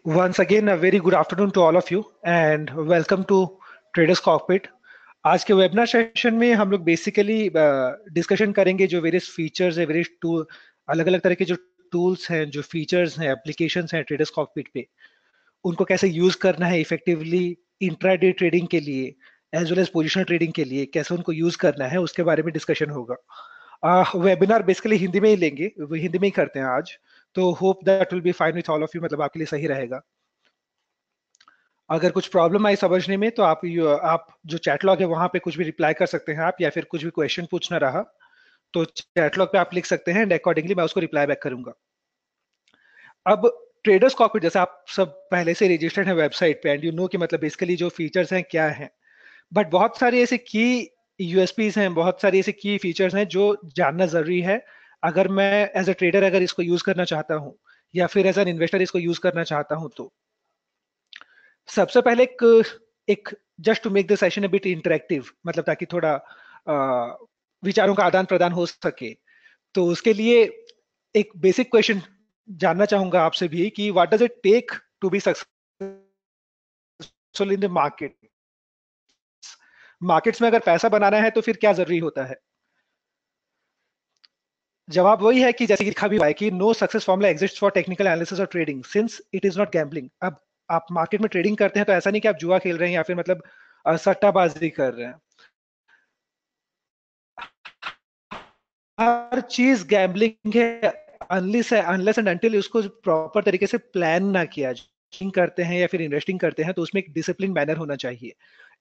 Once again, a very good afternoon to all of you and welcome to Traders Cockpit. आज के webinar session में हम लोग basically discussion करेंगे जो वेरियस फीचर्स है, वेरियस टूल, अलग अलग तरह के जो टूल्स हैं, जो फीचर्स हैं, एप्लीकेशंस हैं ट्रेडर्स कॉकपिट पे, उनको कैसे यूज करना है इफेक्टिवली इंट्राडे ट्रेडिंग के लिए as well as positional trading के लिए, कैसे उनको यूज करना है उसके बारे में डिस्कशन होगा। वेबिनार बेसिकली हिंदी में ही लेंगे, वो हिंदी में ही करते हैं आज, तो hope that will be fine with all of you, मतलब आपके लिए सही रहेगा। अगर कुछ प्रॉब्लम आई समझने में तो आप जो चैट लॉग है वहां पे कुछ भी रिप्लाई कर सकते हैं आप, या फिर कुछ भी क्वेश्चन पूछना रहा तो चैट लॉग पे आप लिख सकते हैं एंड अकॉर्डिंगली मैं उसको रिप्लाई बैक करूंगा। अब ट्रेडर्स कॉकपिट जैसे आप सब पहले से रजिस्टर्ड है वेबसाइट पे एंड यू नो कि मतलब बेसिकली जो फीचर्स हैं क्या हैं, बट बहुत सारे ऐसे की यूएसपीज हैं, बहुत सारी ऐसे की फीचर्स हैं जो जानना जरूरी है अगर मैं एज अ ट्रेडर अगर इसको यूज करना चाहता हूं या फिर एज एन इन्वेस्टर इसको यूज करना चाहता हूं। तो सबसे पहले एक just to make the session a bit interactive, मतलब ताकि थोड़ा विचारों का आदान प्रदान हो सके, तो उसके लिए एक बेसिक क्वेश्चन जानना चाहूंगा आपसे भी कि what does it take to be successful in the market. Markets में अगर पैसा बनाना है तो फिर क्या जरूरी होता है? जवाब वही है कि जैसे कि लिखा भी हुआ है कि no success formula exist for technical analysis और trading since it is not gambling. अब आप मार्केट में ट्रेडिंग करते हैं तो ऐसा नहीं कि आप जुआ खेल रहे हैं या फिर मतलब सट्टाबाजी कर रहे हैं। हर चीज गैम्बलिंग है अनलेस एंड अनटिल उसको प्रॉपर तरीके से प्लान ना किया जाए। करते हैं या फिर इन्वेस्टिंग करते हैं तो उसमें एक डिसिप्लिन मैनर होना चाहिए,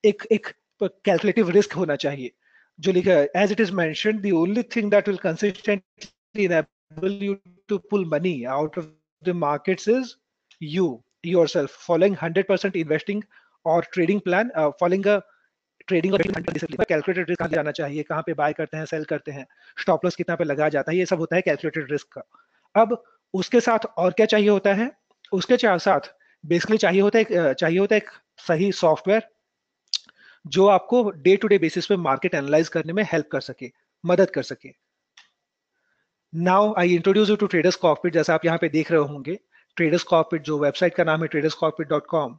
एक एक कैलकुलेटिव रिस्क होना चाहिए। जो लिखा है as it is mentioned the only thing that will consistently enable you to pull money out of the markets is you yourself following 100% investing or trading plan, following a trading और discipline. Calculated risk कहाँ जाना चाहिए, कहाँ पे bye करते हैं, cell करते हैं, स्टॉप लॉस कितना पे लगाया जाता है, ये सब होता है कैलकुलेटेड रिस्क का। अब उसके साथ और क्या चाहिए होता है? उसके साथ बेसिकली चाहिए होता है एक सही सॉफ्टवेयर जो आपको डे टू डे बेसिस पे मार्केट एनालाइज करने में हेल्प कर सके, मदद कर सके। Now I introduce you to traders cockpit. जैसा आप यहाँ पे देख रहे होंगे, ट्रेडर्स कॉकपिट जो वेबसाइट का नाम है traderscockpit.com,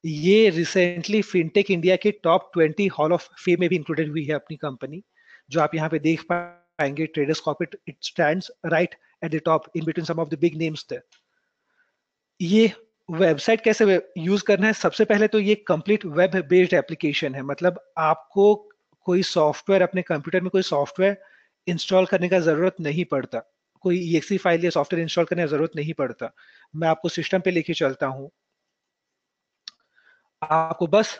ये रिसेंटली फिनटेक इंडिया के टॉप 20 हॉल ऑफ फेम में भी इंक्लूडेड हुई है अपनी कंपनी। जो आप यहाँ पे देख पाएंगे traders cockpit, it stands right at the top in between some of the big names there. ये वेबसाइट कैसे यूज करना है? सबसे पहले तो ये कंप्लीट वेब बेस्ड एप्लीकेशन है, मतलब आपको कोई सॉफ्टवेयर अपने कंप्यूटर में कोई सॉफ्टवेयर इंस्टॉल करने का जरूरत नहीं पड़ता, कोई EXE फाइल या सॉफ्टवेयर इंस्टॉल करने की जरूरत नहीं पड़ता। मैं आपको सिस्टम पे लेके चलता हूँ। आपको बस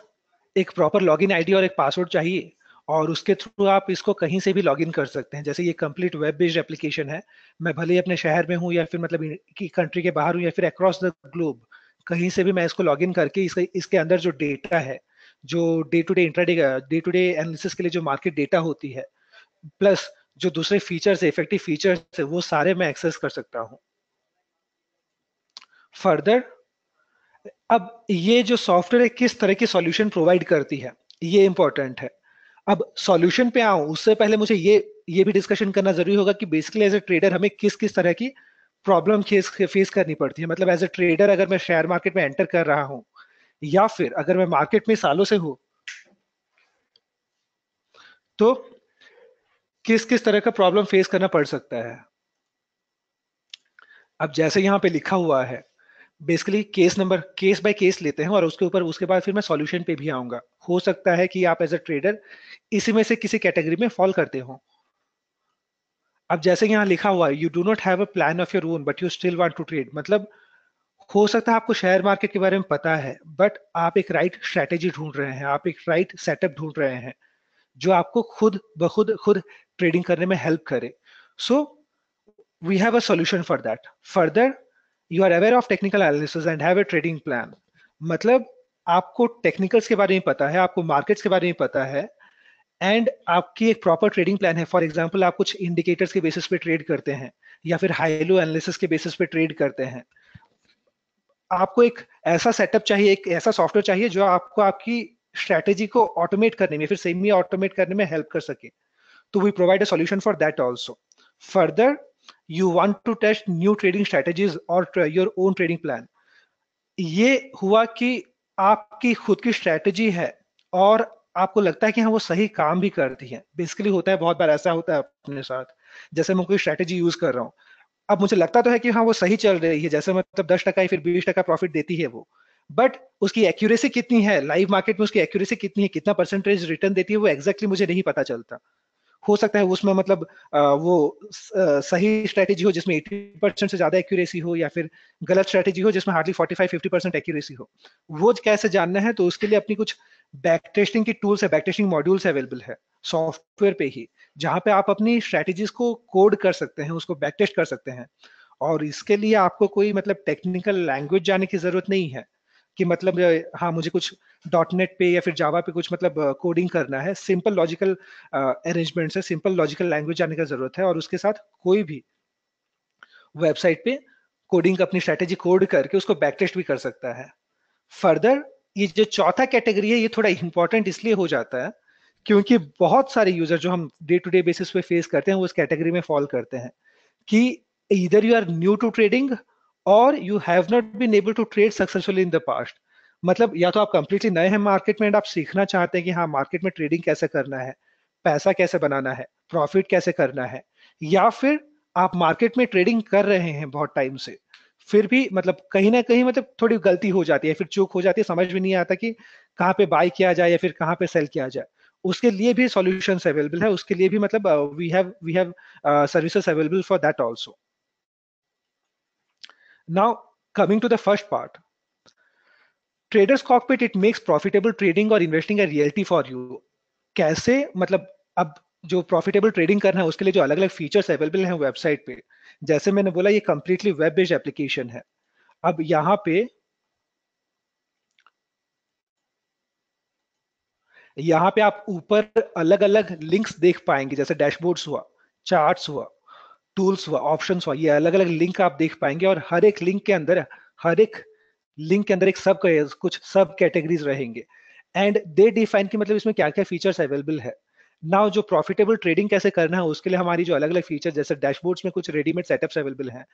एक प्रॉपर लॉगिन आईडी और एक पासवर्ड चाहिए और उसके थ्रू आप इसको कहीं से भी लॉगिन कर सकते हैं। जैसे ये कंप्लीट वेब बेस्ड एप्लीकेशन है, मैं भले ही अपने शहर में हूँ या फिर मतलब की कंट्री के बाहर हूँ या फिर अक्रॉस द ग्लोब, कहीं से भी मैं इसको लॉगिन करके इसके अंदर जो डेटा है, जो डे टू डे एनालिसिस के लिए जो मार्केट डेटा होती है, प्लस जो दूसरे फीचर्स है, इफेक्टिव फीचर्स है, वो सारे मैं एक्सेस कर सकता हूँ। फर्दर, अब ये जो सॉफ्टवेयर है किस तरह की सॉल्यूशन प्रोवाइड करती है, ये इंपॉर्टेंट है। अब सॉल्यूशन पे आऊं उससे पहले मुझे ये भी डिस्कशन करना जरूरी होगा कि बेसिकली एज ए ट्रेडर हमें किस किस तरह की प्रॉब्लम फेस करनी पड़ती है। मतलब एज ए ट्रेडर अगर मैं शेयर मार्केट में एंटर कर रहा हूं या फिर अगर मैं मार्केट में सालों से हूं, तो किस किस तरह का प्रॉब्लम फेस करना पड़ सकता है। अब जैसे यहाँ पे लिखा हुआ है, बेसिकली केस बाय केस लेते हैं और उसके बाद फिर मैं सॉल्यूशन पे भी आऊंगा। हो सकता है कि आप एज अ ट्रेडर इसी में से किसी कैटेगरी में फॉल करते हो। अब जैसे यहाँ लिखा हुआ है, you do not have a plan of your own but you still want to trade, मतलब हो सकता है आपको शेयर मार्केट के बारे में पता है बट आप एक राइट स्ट्रेटेजी ढूंढ रहे हैं, आप एक राइट सेटअप ढूंढ रहे हैं जो आपको खुद ट्रेडिंग करने में हेल्प करे। सो we have a solution for that. Further, you are aware of technical analysis and have a trading plan. मतलब आपको टेक्निकल्स के बारे में पता है, आपको मार्केट्स के बारे में पता है एंड आपकी एक प्रॉपर ट्रेडिंग प्लान है। फॉर एग्जांपल आप कुछ इंडिकेटर्स के बेसिस पे ट्रेड करते हैं या फिर हाई लो एनालिसिस के बेसिस पे ट्रेड करते हैं। आपको एक ऐसा सेटअप चाहिए, एक ऐसा सॉफ्टवेयर चाहिए जो आपको आपकी स्ट्रेटेजी को ऑटोमेट करने में फिर सेमी ऑटोमेट करने में हेल्प कर सके। तो we provide a solution for that also. Further, you want to test new trading strategies or your own trading plan. ये हुआ कि आपकी खुद की स्ट्रेटेजी है और आपको लगता है कि हाँ वो सही काम भी करती है। बेसिकली होता है, बहुत बार ऐसा होता है अपने साथ, जैसे मैं कोई स्ट्रेटेजी यूज कर रहा हूँ, अब मुझे लगता तो है कि हाँ वो सही चल रही है, जैसे मतलब 10% या फिर 20% प्रॉफिट देती है वो, बट उसकी एक्यूरेसी कितनी है, लाइव मार्केट में उसकी एक्यूरेसी कितनी है, कितना परसेंटेज रिटर्न देती है, वो एग्जैक्टली मुझे नहीं पता चलता। हो सकता है उसमें मतलब वो सही स्ट्रेटेजी हो जिसमें 80% से ज्यादा एक्यूरेसी हो, या फिर गलत स्ट्रेटेजी हो जिसमें हार्डली 45-50% एक्यूरेसी हो। वो कैसे जानना है, तो उसके लिए अपनी कुछ बैक टेस्टिंग की टूल्स है, बैक टेस्टिंग मॉड्यूल्स अवेलेबल है सॉफ्टवेयर पे ही, जहां पे आप अपनी स्ट्रेटेजीज को कोड कर सकते हैं, उसको बैक टेस्ट कर सकते हैं। और इसके लिए आपको कोई मतलब टेक्निकल लैंग्वेज जाने की जरूरत नहीं है कि मतलब हाँ मुझे कुछ डॉट नेट पे या फिर जावा पे कुछ मतलब कोडिंग करना है। सिंपल लॉजिकल अरेंजमेंट है, सिंपल लॉजिकल लैंग्वेज जाने का जरूरत है, और उसके साथ कोई भी वेबसाइट पे कोडिंग अपनी स्ट्रेटेजी कोड करके उसको बैक टेस्ट भी कर सकता है। फर्दर ये जो चौथा कैटेगरी है, ये थोड़ा इंपॉर्टेंट इसलिए हो जाता है क्योंकि बहुत सारे यूजर जो हम डे टू डे बेसिस पे फेस करते हैं वो इस कैटेगरी में फॉल करते हैं कि either you are new to trading or you have not been able to trade successfully in the past। मतलब या तो आप कंप्लीटली नए हैं मार्केट में एंड आप सीखना चाहते हैं कि हाँ मार्केट में ट्रेडिंग कैसे करना है, पैसा कैसे बनाना है, प्रॉफिट कैसे करना है, या फिर आप मार्केट में ट्रेडिंग कर रहे हैं बहुत टाइम से, फिर भी मतलब कहीं ना कहीं मतलब थोड़ी गलती हो जाती है, फिर चूक हो जाती है, समझ में नहीं आता कि कहाँ पे बाय किया जाए या फिर कहाँ पे सेल किया जाए। उसके लिए भी सॉल्यूशंस अवेलेबल है, उसके लिए भी मतलब we have services available for that also. Now, coming to the first part, Traders Cockpit, it makes profitable trading or investing a reality for you। कैसे मतलब अब जो प्रॉफिटेबल ट्रेडिंग करना है उसके लिए जो अलग अलग फीचर्स अवेलेबल हैं वेबसाइट पे, जैसे मैंने बोला ये कंप्लीटली वेब बेस्ड एप्लीकेशन है। अब यहाँ पे आप ऊपर अलग अलग लिंक्स देख पाएंगे, जैसे डैशबोर्ड्स हुआ, चार्ट्स हुआ, टूल्स हुआ, ऑप्शंस हुआ, ये अलग अलग लिंक आप देख पाएंगे, और हर एक लिंक के अंदर एक सब कुछ सब कैटेगरीज रहेंगे, एंड दे डिफाइन कि मतलब इसमें क्या क्या फीचर्स अवेलेबल है। नाउ जो प्रॉफिटेबल ट्रेडिंग कैसे करना है उसके लिए हमारी जो अलग अलग फीचर, जैसे डैशबोर्ड्स में कुछ रेडीमेड सेटअप्स अवेलेबल हैं,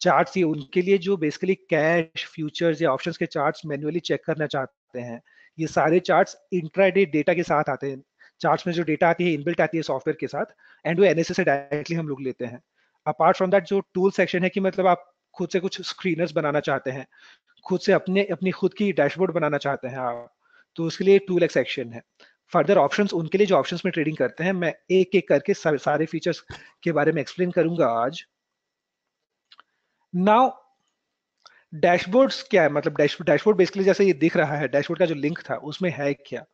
चार्ट्स ये उनके लिए जो बेसिकली कैश फ्यूचर्स या ऑप्शंस के चार्ट्स मैन्युअली चेक करना चाहते हैं, ये सारे चार्ट्स इंट्राडे डेटा के साथ आते हैं। चार्ट्स में जो डेटा आती है इनबिल्ट आती है सॉफ्टवेयर के साथ, एंड वो एनएसए से डायरेक्टली हम लोग लेते हैं। अपार्ट फ्रॉम दैट जो टूल सेक्शन है कि मतलब आप खुद से कुछ स्क्रीनर्स बनाना चाहते हैं, खुद से अपने अपनी खुद की डैशबोर्ड बनाना चाहते हैं आप, तो उसके लिए टूल एक सेक्शन है। फर्दर ऑप्शंस उनके लिए जो ऑप्शंस में ट्रेडिंग करते हैं, मैं एक एक करके सारे फीचर्स के बारे में एक्सप्लेन करूंगा आज। नाउ डैशबोर्ड्स क्या है, मतलब डैशबोर्ड बेसिकली जैसे ये दिख रहा है, डैशबोर्ड का जो लिंक था उसमें है क्या,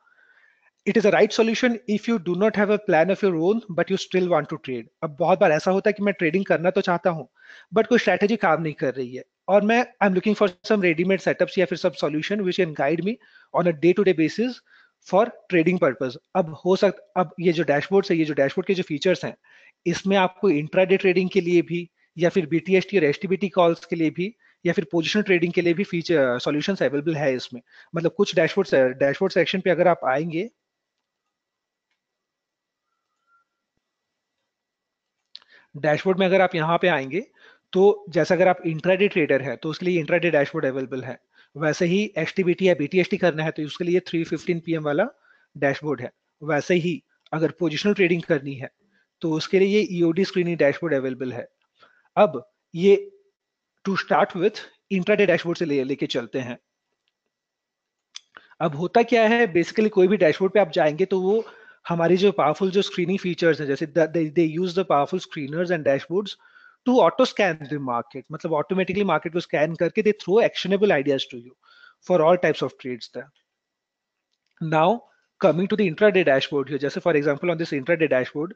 it is a right solution if you do not have a plan of your own but you still want to trade. अब बहुत बार ऐसा होता है कि मैं ट्रेडिंग करना तो चाहता हूं बट कोई स्ट्रैटेजी काम नहीं कर रही है, और मैं I am looking for some readymade setups या फिर सब solution which can guide me on a day to day basis for trading purpose. अब ये जो डैशबोर्ड है, ये जो डैशबोर्ड के जो फीचर्स हैं, इसमें आपको इंट्राडे ट्रेडिंग के लिए भी, या फिर बीटीएसटी और एचटीबीटी कॉल्स के लिए भी, या फिर पोजिशनल ट्रेडिंग के लिए भी फीचर सॉल्यूशंस अवेलेबल है इसमें। मतलब कुछ डैशबोर्ड सेक्शन पे अगर आप आएंगे, डैशबोर्ड में अगर आप यहाँ पे आएंगे, तो जैसे अगर आप इंट्राडे ट्रेडर है तो उसके लिए इंट्राडे डैशबोर्ड अवेलेबल है। वैसे ही एचटीबीटी या बीटीएसटी करना है तो उसके लिए 3:15 पीएम वाला डैशबोर्ड है। वैसे ही अगर पोजिशनल ट्रेडिंग करनी है तो उसके लिए ये ईओडी स्क्रीनिंग डैशबोर्ड अवेलेबल है। अब ये to start with intraday dashboard से लेके चलते हैं। अब होता क्या है, बेसिकली कोई भी डैशबोर्ड पे आप जाएंगे तो वो हमारी जो पावरफुल जो स्क्रीनिंग फीचर्स हैं, जैसे they use the powerful screeners and dashboards to auto scan the market, मतलब ऑटोमेटिकली मार्केट को स्कैन करके they throw actionable ideas to you for all types of trades there. Now coming to the intraday dashboard here, जैसे for example on this intraday dashboard,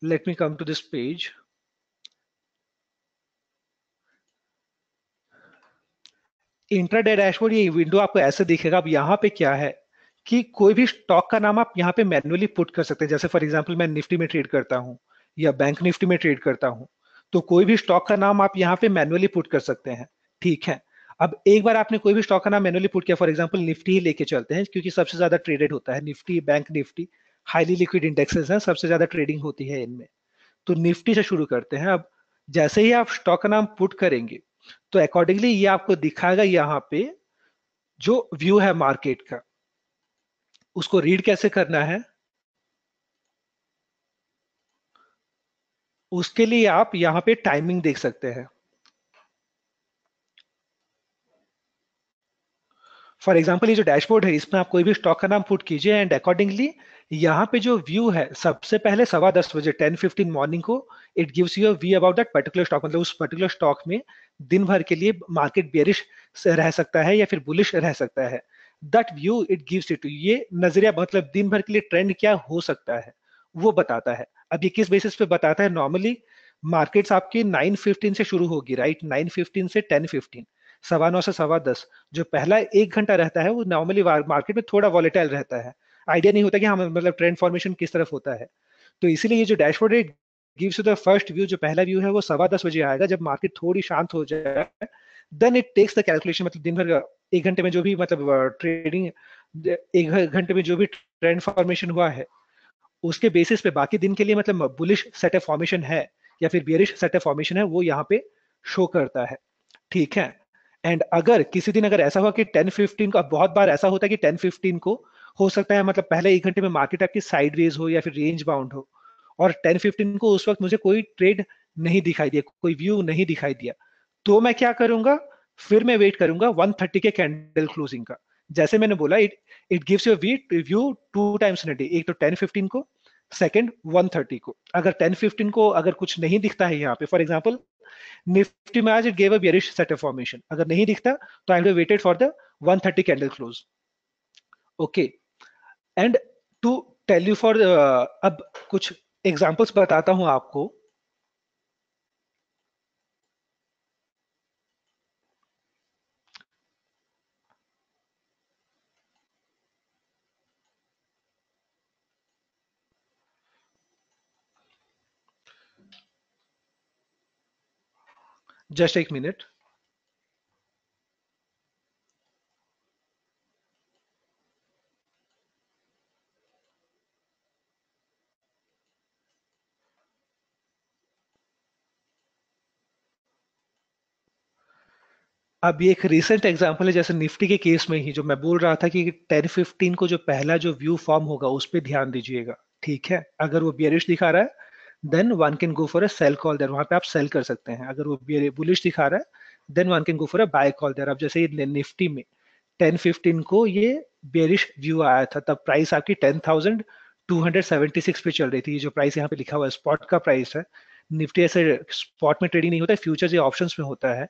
let me come to this page। Intraday dashboard ये window आपको ऐसे दिखेगा। अब यहाँ पे क्या है कि कोई भी स्टॉक का नाम आप यहाँ पे मैन्युअली पुट कर सकते हैं। जैसे फॉर एग्जांपल मैं निफ्टी में ट्रेड करता हूँ या बैंक निफ्टी में ट्रेड करता हूँ, तो कोई भी स्टॉक का नाम आप यहाँ पे मैन्युअली पुट कर सकते हैं। ठीक है, अब एक बार आपने कोई भी स्टॉक का नाम मैन्युअली पुट किया, फॉर एग्जाम्पल निफ्टी ही लेके चलते हैं क्योंकि सबसे ज्यादा ट्रेडेड होता है Nifty, bank Nifty highly liquid indexes हैं, सबसे ज्यादा ट्रेडिंग होती है इनमें। तो निफ्टी से शुरू करते हैं। अब जैसे ही आप स्टॉक का नाम पुट करेंगे तो अकॉर्डिंगली ये आपको दिखाएगा यहाँ पे जो व्यू है मार्केट का, उसको रीड कैसे करना है, उसके लिए आप यहाँ पे टाइमिंग देख सकते हैं। फॉर एग्जाम्पल ये जो डैशबोर्ड है, इसमें आप कोई भी स्टॉक का नाम पुट कीजिए एंड अकॉर्डिंगली यहाँ पे जो व्यू है सबसे पहले 10:15 बजे 10:15 मॉर्निंग को it gives you view about that particular stock, मतलब उस पर्टिकुलर स्टॉक में दिन भर के लिए मार्केट बेरिश रह सकता है या फिर बुलिश रह सकता है। That view it gives it, ये नजरिया मतलब दिन भर के लिए ट्रेंड क्या हो सकता है वो बताता है। अब ये किस बेसिस पे बताता है, नॉर्मली मार्केट्स आपकी 9:15 से शुरू होगी, राइट, 9:15 से 10:15, 9:15 से 10:15, जो पहला 1 घंटा रहता है वो नॉर्मली मार्केट में थोड़ा वॉलेटाइल रहता है, आइडिया नहीं होता कि हाँ मतलब ट्रेंड फॉर्मेशन किस तरफ होता है। तो इसीलिए ये जो डैशबोर्ड है gives you the first view, जो पहला व्यू है वो 10:15 बजे आएगा जब मार्केट थोड़ी शांत हो जाए। Then it takes the calculation, मतलब दिन भर 1 घंटे में जो भी मतलब ट्रेडिंग, 1 घंटे में जो भी ट्रेंड फॉर्मेशन हुआ है उसके बेसिस पे बाकी दिन के लिए मतलब बुलिश सेटअप फॉर्मेशन है या फिर बियरिश सेटअप फॉर्मेशन है वो यहाँ पे शो करता है। ठीक है। एंड अगर किसी दिन अगर ऐसा हुआ कि 10:15 को, अब बहुत बार ऐसा होता है कि 10:15 को हो सकता है मतलब पहले 1 घंटे में मार्केट आपकी साइडवेज हो या फिर रेंज बाउंड हो, और 10:15 को उस वक्त मुझे कोई ट्रेड नहीं दिखाई दिया, कोई व्यू नहीं दिखाई दिया, तो मैं क्या करूंगा, फिर मैं वेट करूंगा 1:30 के कैंडल क्लोजिंग का। जैसे मैंने बोला it it gives you view 2 times in a day, एक तो 10:15 को, सेकंड 1:30 को। अगर 10:15 को अगर कुछ नहीं दिखता है यहाँ पे, फॉर एग्जांपल निफ्टी में आज it gave a bearish set of formation, अगर नहीं दिखता तो I have waited for the 1:30 candle close. Okay. And to tell you for, अब कुछ एग्जांपल्स बताता हूं आपको। जस्ट एक मिनट। अब ये एक रिसेंट एग्जांपल है, जैसे निफ्टी के केस में ही जो मैं बोल रहा था कि 10:15 को जो पहला जो व्यू फॉर्म होगा उस पर ध्यान दीजिएगा। ठीक है, अगर वो बियरिश दिखा रहा है then one can go for a sell call there, वहां पे आप सेल कर सकते हैं। अगर वो बुलिश दिखा रहा है then one can go for a buy call there. अब जैसे ये निफ्टी में 10:15 को ये बेरिश व्यू आया था, तब प्राइस आपकी 10,276 पे चल रही थी। ये जो प्राइस यहाँ पे लिखा हुआ है स्पॉट का प्राइस है। निफ्टी ऐसे स्पॉट में ट्रेडिंग नहीं होता है, फ्यूचर्स या ऑप्शंस में होता है।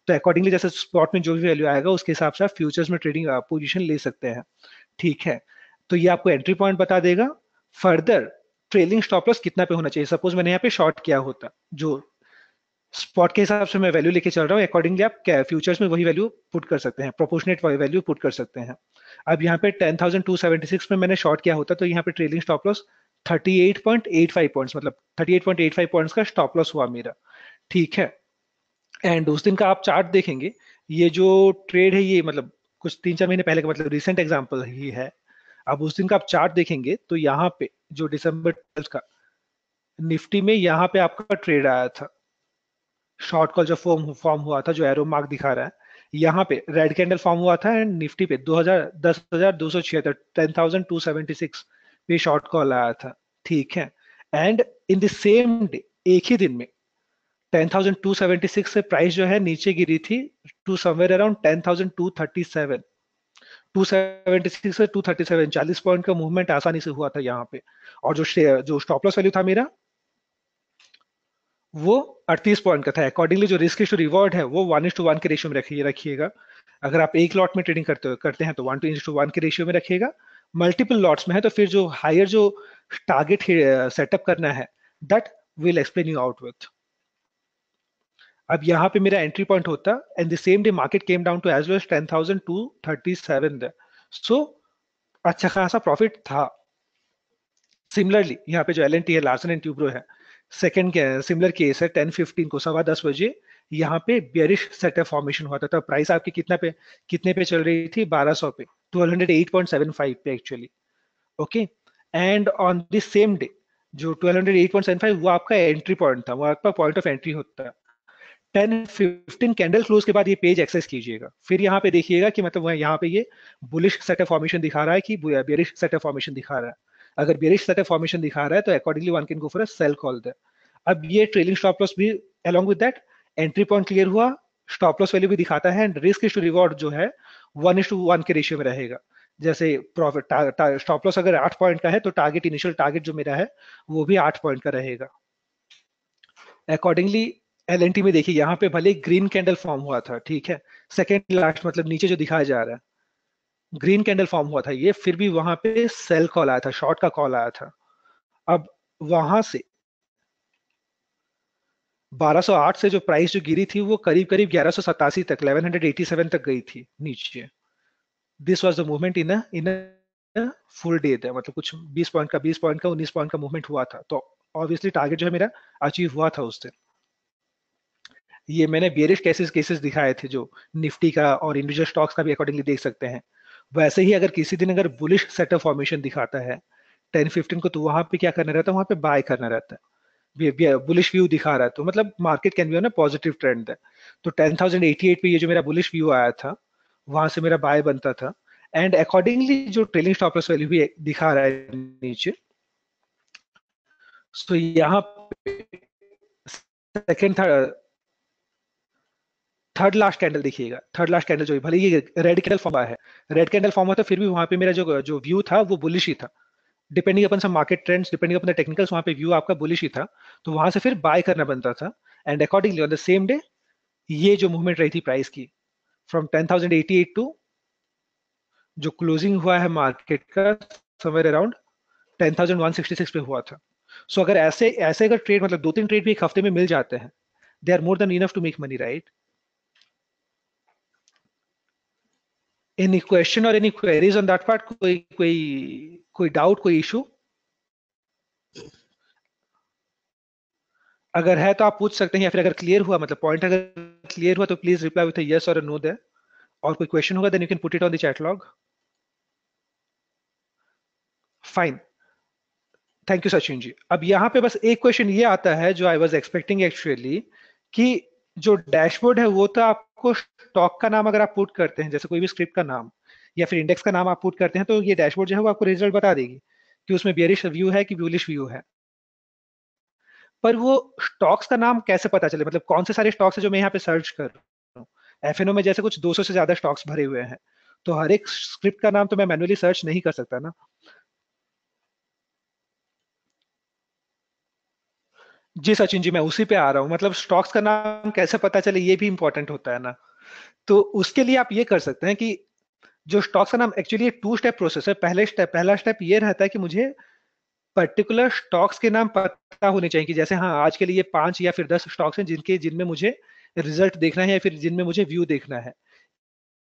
तो अकॉर्डिंगली जैसे स्पॉट में जो भी वैल्यू आएगा उसके हिसाब से आप फ्यूचर्स में ट्रेडिंग पोजीशन ले सकते हैं। ठीक है। तो ये आपको एंट्री पॉइंट बता देगा। फर्दर ट्रेलिंग स्टॉप लॉस कितना पे होना चाहिए, सपोज मैंने यहाँ पे शॉर्ट किया होता, जो स्पॉट के हिसाब से मैं वैल्यू लेके चल रहा हूँ, अकॉर्डिंगली आप क्या फ्यूचर्स में वही वैल्यू पुट कर सकते हैं, प्रोपोर्शनेट वैल्यू पुट कर सकते हैं। अब यहाँ पे 10,276 में मैंने शॉर्ट किया होता तो यहाँ पे ट्रेलिंग स्टॉप लॉस 38.85 पॉइंट्स, मतलब 38.85 पॉइंट्स का स्टॉप लॉस हुआ मेरा। ठीक है। एंड उस दिन का आप चार्ट देखेंगे, ये जो ट्रेड है ये मतलब कुछ 3-4 महीने पहले का, मतलब रिसेंट एग्जांपल ही है। अब उस दिन का आप चार्ट देखेंगे तो यहाँ पे जो दिसंबर 12 का निफ्टी में यहाँ पे आपका ट्रेड आया था, शॉर्ट कॉल जो फॉर्म फॉर्म हुआ था, जो एरो मार्क दिखा रहा है यहाँ पे रेड कैंडल फॉर्म हुआ था, एंड निफ्टी पे 10,276 10,276 पे शॉर्ट कॉल आया था। ठीक है। And in the same day, एक ही दिन में 10,276 से प्राइस जो है नीचे गिरी थी टू समवेयर अराउंड 10,237। 276 से 237, 40 पॉइंट का मूवमेंट आसानी से हुआ था यहाँ पे। और जो स्टॉप लॉस वैल्यू था मेरा वो 38 पॉइंट का था। अकॉर्डिंगली जो रिस्क टू रिवॉर्ड है वो 1:1 के रेशियो में रखिएगा। अगर आप एक लॉट में ट्रेडिंग करते हैं तो 1:1 के रेशियो में रखिएगा। मल्टीपल लॉट्स में है तो फिर जो हायर जो टारगेट सेटअप करना है that will explain you out with. अब यहाँ पे मेरा एंट्री पॉइंट होता, and the same day market came down to as low as 10,237 there. So अच्छा खासा प्रॉफिट था। सिमिलरली यहाँ पे जो एल एन टी है, लार्सन एंड ट्यूब्रो है, सेकंड सिमिलर केस है, 10:15 को 10:15 यहाँ पे बियरिश सेटअप फॉर्मेशन हुआ था। तब प्राइस आपकी कितने पे चल रही थी, 1200 पे, 1208.75 पे actually. Okay. And on the same day जो 1208.75 वो आपका एंट्री पॉइंट था, वो आपका पॉइंट ऑफ एंट्री होता है। 10-15 कैंडल क्लोज के बाद ये पेज एक्सेस कीजिएगा, फिर यहाँ पे देखिएगा कि मतलब यहाँ पे ये बुलिश सेटअप फॉर्मेशन दिखा रहा है कि बेरिश सेटअप फॉर्मेशन दिखा रहा है। अगर बेरिश सेटअप फॉर्मेशन दिखा रहा है तो accordingly one can go for a sell call there. अब ये ट्रेलिंग स्टॉप लॉस भी along with that entry point clear हुआ, स्टॉप लॉस वैल्यू भी दिखाता है, एंड रिस्क टू रिवॉर्ड जो है 1:1 के रेशियो में रहेगा। जैसे प्रॉफिट स्टॉप लॉस अगर 8 पॉइंट का है तो टारगेट इनिशियल टारगेट जो मेरा है वो भी 8 पॉइंट का रहेगा। अकॉर्डिंगली एलएनटी में देखिए यहाँ पे भले ग्रीन कैंडल फॉर्म हुआ था, ठीक है, सेकेंड लास्ट मतलब नीचे जो दिखाया जा रहा है ग्रीन कैंडल फॉर्म हुआ था ये, फिर भी वहां पे सेल कॉल आया था, शॉर्ट का कॉल आया था। अब वहां से 1208 से जो प्राइस जो गिरी थी वो करीब करीब 1187 तक 1187 तक गई थी नीचे। This was the movement in full day था, मतलब कुछ 20 पॉइंट का 20 पॉइंट का 19 पॉइंट का मूवमेंट हुआ था, तो ऑब्वियसली टारगेट जो है मेरा अचीव हुआ था उस दिन। ये मैंने बेरिश केसेस दिखाए थे जो निफ्टी का और इंडिविजुअल स्टॉक्स का भी अकॉर्डिंगली देख सकते हैं। वैसे ही अगर किसी दिन अगर बुलिश सेटअप फॉर्मेशन दिखाता है 10-15 को, तो वहां पे क्या करना रहता है, वहां पे बाय करना रहता है। बुलिश व्यू दिखा रहा है तो मतलब market can be on a positive trend है। तो 10,088 पे ये जो मेरा बुलिश व्यू आया था वहां से मेरा बाय बनता था, एंड अकॉर्डिंगली जो ट्रेलिंग स्टॉप लॉस वैल्यू भी दिखा रहा है नीचे, तो यहाँ सेकेंड थर्ड लास्ट कैंडल देखिएगा, थर्ड लास्ट कैंडल जो है भले ये रेड कैंडल फॉर्म है, रेड कैंडल फॉर्म हुआ था, फिर भी वहां पे मेरा जो जो व्यू था वो बुलिश ही था। Depending upon some market trends, depending upon the technicals, वहां पे व्यू आपका बुलिश ही था, तो वहां से फिर बाय करना बनता था। And accordingly on the same day ये जो मूवमेंट रही थी प्राइस की फ्रॉम 10,088 टू जो क्लोजिंग हुआ है मार्केट का समवेयर अराउंड 10,166 पे हुआ था। सो अगर ऐसे ऐसे अगर ट्रेड मतलब 2-3 ट्रेड भी एक हफ्ते में मिल जाते हैं, they are more than enough to make money, right? Any question और any queries on that part? कोई डाउट, कोई इशू अगर है तो आप पूछ सकते हैं, या फिर अगर क्लियर हुआ मतलब पॉइंट अगर क्लियर हुआ तो प्लीज रिप्लाई विथ यस और नो देयर। और कोई क्वेश्चन होगा then you can put it on the chat log. Fine, thank you Sachin ji. अब यहाँ पे बस एक क्वेश्चन ये आता है जो आई वाज एक्सपेक्टिंग एक्चुअली, कि जो डैशबोर्ड है वो तो आपको स्टॉक का नाम अगर आप पुट करते हैं, जैसे कोई भी स्क्रिप्ट का नाम या फिर इंडेक्स का नाम आप पुट करते हैं, तो ये डैशबोर्ड जो है वो आपको रिजल्ट बता देगी कि उसमें बेयरिश व्यू है कि बुलिश व्यू है। पर वो स्टॉक्स का नाम कैसे पता चले, मतलब कौन से सारे स्टॉक्स है जो मैं यहाँ पे सर्च कर रहा हूँ? एफएनओ में जैसे कुछ 200 से ज्यादा स्टॉक्स भरे हुए हैं, तो हर एक स्क्रिप्ट का नाम तो मैं मैन्युअली सर्च नहीं कर सकता ना। जी सचिन जी, मैं उसी पे आ रहा हूँ, मतलब स्टॉक्स का नाम कैसे पता चले ये भी इंपॉर्टेंट होता है ना। तो उसके लिए आप ये कर सकते हैं कि जो स्टॉक्स का नाम एक्चुअली 2 स्टेप प्रोसेस है। पहला स्टेप ये रहता है कि मुझे पर्टिकुलर स्टॉक्स के नाम पता होने चाहिए, कि जैसे हाँ आज के लिए 5 या फिर 10 स्टॉक्स हैं जिनमें मुझे रिजल्ट देखना है या फिर जिनमें मुझे व्यू देखना है।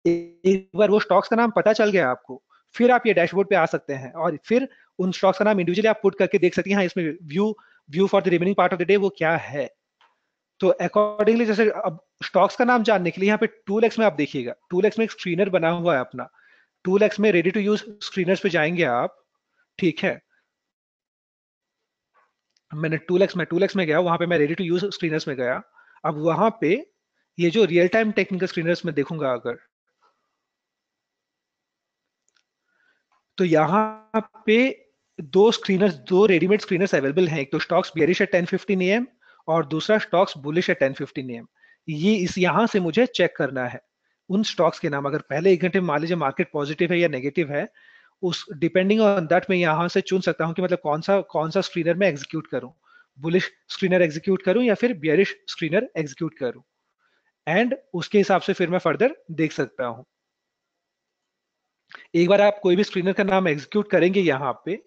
एक बार वो स्टॉक्स का नाम पता चल गया आपको, फिर आप ये डैशबोर्ड पे आ सकते हैं और फिर उन स्टॉक्स का नाम इंडिविजुअली आप पुट करके देख सकते हैं हाँ इसमें view view for the remaining part of the day वो क्या है। तो अकॉर्डिंगली जैसे अब स्टॉक्स का नाम जानने के लिए यहाँ पे टूल एक्स में आप देखिएगा, टूल एक्स में एक स्क्रीनर बना हुआ है अपना। टूल एक्स में रेडी टू यूज स्क्रीनर्स पे जाएंगे आप, ठीक है। मैंने टूल एक्स में गया, वहां पे मैं रेडी टू यूज स्क्रीनर्स में गया। अब वहां पे ये जो रियल टाइम टेक्निकल स्क्रीनर्स में देखूंगा अगर, तो यहाँ पे दो रेडीमेड स्क्रीनर्स अवेलेबल हैं। एक तो स्टॉक्स बियरिश एट 10:15 AM और दूसरा स्टॉक्स बुलिश एट 10:15 AM। ये इस यहाँ से मुझे चेक करना है उन स्टॉक्स के नाम, अगर पहले 1 घंटे मान लीजिए मार्केट पॉजिटिव है या नेगेटिव है, उस डिपेंडिंग ऑन दैट मैं यहाँ से चुन सकता हूँ कि मतलब कौन सा स्क्रीनर मैं एग्जीक्यूट करूँ, बुलिश स्क्रीनर एग्जीक्यूट करूँ या फिर बियरिश स्क्रीनर एग्जीक्यूट करूँ। एंड उसके हिसाब से फिर मैं फर्दर देख सकता हूँ। एक बार आप कोई भी स्क्रीनर का नाम एग्जीक्यूट करेंगे यहाँ पे,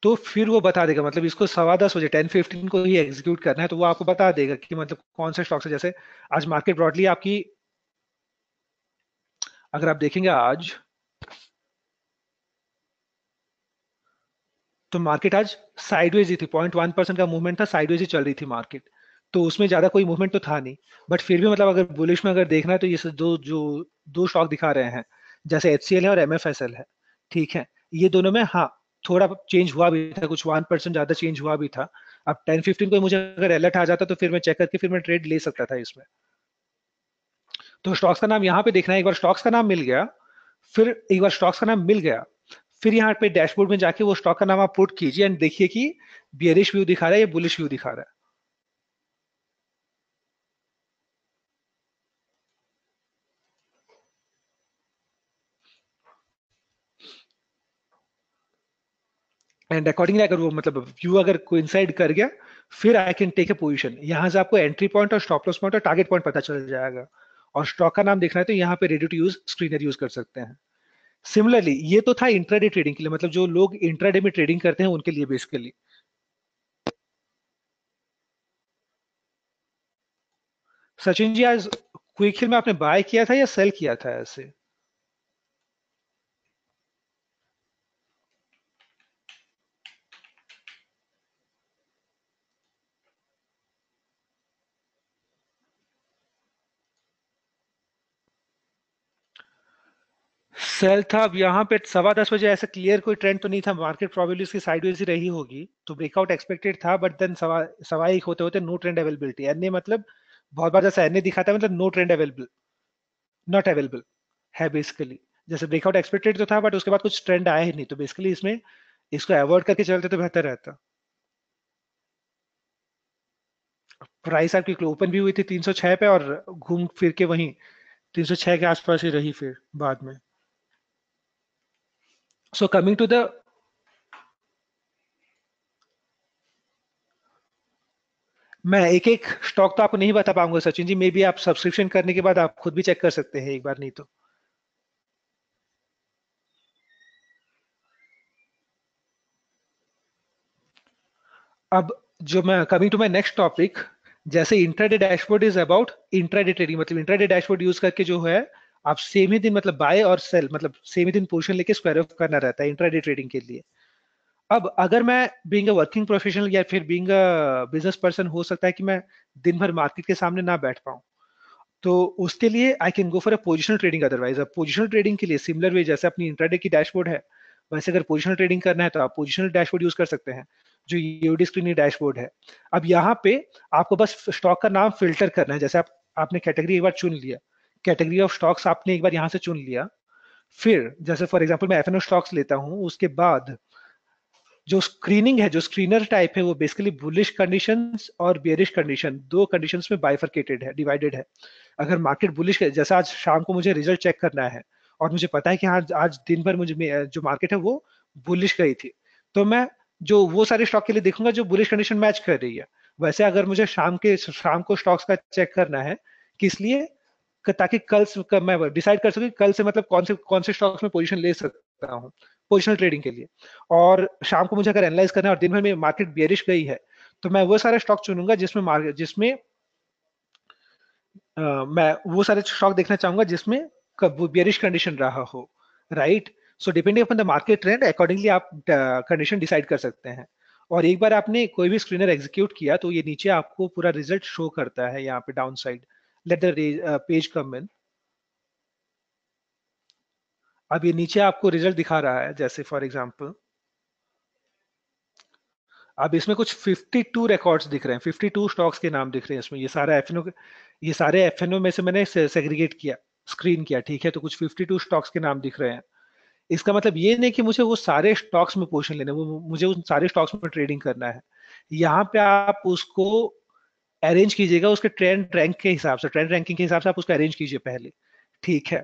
तो फिर वो बता देगा, मतलब इसको 10:15 बजे 10:15 को ही एग्जीक्यूट करना है, तो वो आपको बता देगा कि मतलब कौन से स्टॉक्स है। जैसे आज मार्केट ब्रॉडली आपकी अगर आप देखेंगे आज, तो मार्केट आज साइडवेज ही थी, 0.1% का मूवमेंट था, साइडवेज ही चल रही थी मार्केट। तो उसमें ज्यादा कोई मूवमेंट तो था नहीं, बट फिर भी मतलब अगर बुलिश में अगर देखना है तो ये दो स्टॉक दिखा रहे हैं, जैसे एचसीएल है और एमएफएसएल है, ठीक है। ये दोनों में हाँ थोड़ा चेंज हुआ भी था, कुछ 1% ज्यादा चेंज हुआ भी था, अब 10:15 को मुझे अगर अलर्ट आ जाता तो फिर मैं चेक करके फिर मैं ट्रेड ले सकता था इसमें। तो स्टॉक्स का नाम यहाँ पे देखना है, एक बार स्टॉक्स का नाम मिल गया, फिर एक बार स्टॉक्स का नाम मिल गया, फिर यहाँ पे डैशबोर्ड में जाके वो स्टॉक का नाम आप पुट कीजिए एंड देखिए कि बियरिश व्यू दिखा रहा है या बुलिश व्यू दिखा रहा है। एंड अकॉर्डिंगली अगर वो मतलब व्यू अगर कोइंसाइड कर गया, फिर I can take a position. यहाँ से आपको एंट्री पॉइंट और स्टॉप लॉस पॉइंट और टारगेट पॉइंट पता चल जाएगा। और स्टॉक का नाम देखना है तो यहाँ पे ready to use screener use कर सकते हैं। सिमिलरली ये तो था इंट्राडे ट्रेडिंग के लिए, मतलब जो लोग इंट्राडे में ट्रेडिंग करते हैं उनके लिए बेसिकली। सचिन जी, आज क्विक हिल में आपने बाय किया था या सेल किया था ऐसे? सेल था। अब यहाँ पे 10:15 बजे ऐसा क्लियर कोई ट्रेंड तो नहीं था, मार्केट प्रोबेबली उसकी साइडवेज ही रही होगी, तो ब्रेकआउट एक्सपेक्टेड था, बट देन सवा सवा एक होते होते नो ट्रेंड अवेलेबिलिटी, एनए मतलब बहुत बार जैसे एनए दिखाता है मतलब no trend available, not available है बेसिकली। जैसे ब्रेकआउट एक्सपेक्टेड तो था बट उसके बाद कुछ ट्रेंड आया ही नहीं, तो बेसिकली इसमें इसको अवॉइड करके चलते तो बेहतर रहता। प्राइस आपकी ओपन भी हुई थी 306 पे और घूम फिर के वहीं 306 के आसपास ही रही फिर बाद में। सो कमिंग टू द, मैं एक एक स्टॉक तो आपको नहीं बता पाऊंगा सचिन जी, मे बी आप सब्सक्रिप्शन करने के बाद आप खुद भी चेक कर सकते हैं एक बार, नहीं तो। अब जो मैं coming to my next topic, जैसे intraday dashboard is about intraday trading, मतलब इंट्राडे डैशबोर्ड यूज करके जो है आप सेम ही दिन मतलब बाय और सेल मतलब सेम ही दिन पोजीशन लेके स्क्वायर ऑफ करना रहता है इंट्राडे ट्रेडिंग के लिए। अब अगर मैं बीइंग अ वर्किंग प्रोफेशनल या फिर बीइंग अ बिजनेस पर्सन, हो सकता है कि मैं दिन भर मार्केट के सामने ना बैठ पाऊं, तो उसके लिए I can go for a positional trading. Otherwise अब पोजिशनल ट्रेडिंग के लिए सिमिलर वे जैसे अपनी इंट्राडे की डैशबोर्ड है, वैसे अगर पोजिशनल ट्रेडिंग करना है तो आप पोजिशनल डैशबोर्ड यूज कर सकते हैं, जो यूडी स्क्रीन डैशबोर्ड है। अब यहाँ पे आपको बस स्टॉक का नाम फिल्टर करना है, जैसे आपने कैटेगरी एक बार चुन लिया, कैटेगरी ऑफ स्टॉक्स आपने एक बार यहाँ से चुन लिया, फिर जैसे फॉर एग्जांपल मैं एफएनओ स्टॉक्स लेता हूँ, उसके बाद जो स्क्रीनिंग है, जो स्क्रीनर टाइप है, वो बेसिकली बुलिश कंडीशंस और बेरिश कंडीशन, दो कंडीशंस में बाइफरकेटेड है, डिवाइडेड है। अगर मार्केट बुलिश है, जैसा आज शाम को मुझे रिजल्ट चेक करना है और मुझे पता है कि आज आज दिन भर मुझे जो मार्केट है वो बुलिश गई थी, तो मैं जो वो सारे स्टॉक के लिए देखूंगा जो बुलिश कंडीशन मैच कर रही है। वैसे अगर मुझे शाम को स्टॉक्स का चेक करना है, किस लिए, ताकि मैं डिसाइड कर सकूं कि कल से मतलब कौन से स्टॉक्स में पोजीशन ले सकता हूँ पोजिशनल ट्रेडिंग के लिए। और शाम को मुझे अगर एनालाइज करना है और दिन भर में मार्केट बेरिश गई है, तो मैं वो सारे स्टॉक चुनूंगा जिसमें मार्केट जिसमें मैं वो सारे स्टॉक देखना चाहूंगा जिसमें बेरिश कंडीशन रहा हो, right. So depending upon the market trend accordingly आप कंडीशन डिसाइड कर सकते हैं। और एक बार आपने कोई भी स्क्रीनर एग्जीक्यूट किया तो ये नीचे आपको पूरा रिजल्ट शो करता है यहाँ पे downside. Let the page come in. अब ये नीचे आपको रिजल्ट दिखा रहा है, जैसे फॉर एग्जांपल अब इसमें कुछ 52 रिकॉर्ड्स दिख रहे हैं, 52 स्टॉक्स के नाम दिख रहे हैं इसमें, ये सारे एफएनओ में से मैंने सेग्रीगेट किया, स्क्रीन किया, ठीक है, तो कुछ 52 स्टॉक्स के नाम दिख रहे हैं। इसका मतलब ये नहीं कि मुझे वो सारे स्टॉक्स में पोजीशन लेने, वो मुझे उन सारे स्टॉक्स में ट्रेडिंग करना है। यहाँ पे आप उसको अरेंज कीजिएगा उसके ट्रेंड रैंक के हिसाब से, ट्रेंड रैंकिंग के हिसाब से आप उसको अरेंज कीजिए पहले, ठीक है।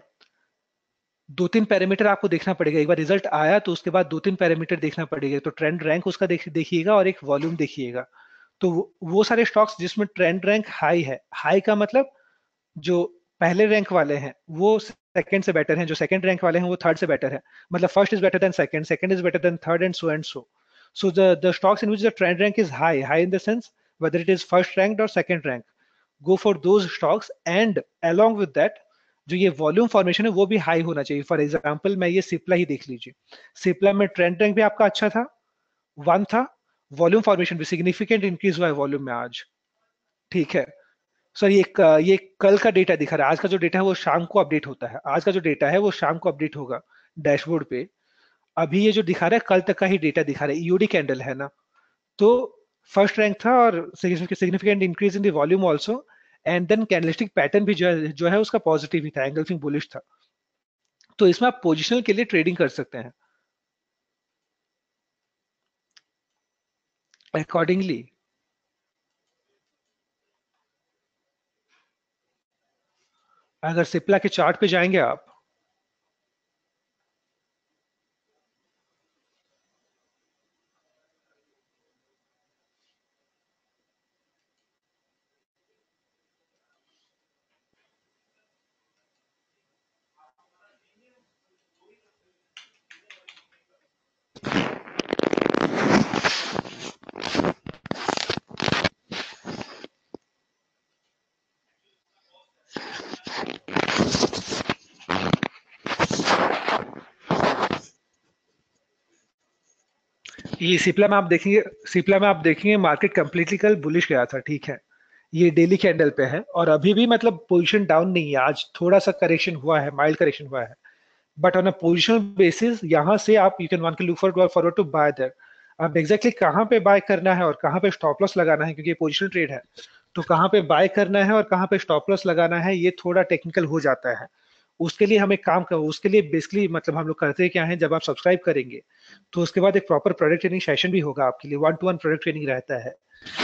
दो तीन पैरामीटर आपको देखना पड़ेगा, एक बार रिजल्ट आया तो उसके बाद दो तीन पैरामीटर देखना पड़ेगा, तो ट्रेंड रैंक उसका देखिएगा और एक वॉल्यूम देखिएगा। तो वो सारे स्टॉक्स जिसमें ट्रेंड रैंक हाई है, हाई का मतलब जो पहले रैंक वाले हैं वो सेकंड से बेटर हैं, जो सेकंड रैंक वाले हैं वो थर्ड से बेटर है, मतलब first is better than second, second is better than third and so. So the stocks in which the trend rank is high in the sense whether it is first ranked or second rank, go for those stocks, and along with that जो ये volume formation है वो भी high होना चाहिए। For example मैं ये सिप्ला ही देख लीजिए, सिप्ला में ट्रेंड रैंक भी आपका अच्छा था, वन था, वॉल्यूम फॉर्मेशन भी सिग्निफिकेंट इंक्रीज हुआ है वॉल्यूम में आज, ठीक है। सर ये कल का डेटा दिखा रहा है, आज का जो डेटा है वो शाम को अपडेट होता है, आज का जो डेटा है वो शाम को अपडेट होगा डैशबोर्ड पे। अभी ये जो दिखा रहा है कल तक का ही डेटा दिखा रहा है, ईओडी कैंडल है ना, तो फर्स्ट रैंक था और significant increase in the volume also, and then candlestick pattern भी जो है उसका पॉजिटिव ही था, एंगल्फिंग बुलिश था। तो इसमें आप पोजिशनल के लिए ट्रेडिंग कर सकते हैं अकॉर्डिंगली। अगर सिप्ला के चार्ट पे जाएंगे आप, ये सिप्ला में आप देखेंगे मार्केट कंप्लीटली कल बुलिश गया था, ठीक है। ये डेली कैंडल पे है और अभी भी मतलब पोजीशन डाउन नहीं है, आज थोड़ा सा करेक्शन हुआ है, माइल्ड करेक्शन हुआ है। But on a positional basis यहाँ से आप you can one can look forward to buy there. अब एग्जैक्टली कहाँ पे बाय करना है और कहाँ पे स्टॉप लॉस लगाना है, क्योंकि ये पोजिशनल ट्रेड है, तो कहाँ पे बाय करना है और कहाँ पे स्टॉप लॉस लगाना है ये थोड़ा टेक्निकल हो जाता है। उसके लिए हम एक काम कर उसके लिए बेसिकली मतलब हम लोग करते क्या है, जब आप सब्सक्राइब करेंगे तो उसके बाद एक प्रॉपर प्रोडक्ट ट्रेनिंग सेशन भी होगा आपके लिए, 1-to-1 प्रोडक्ट ट्रेनिंग रहता है,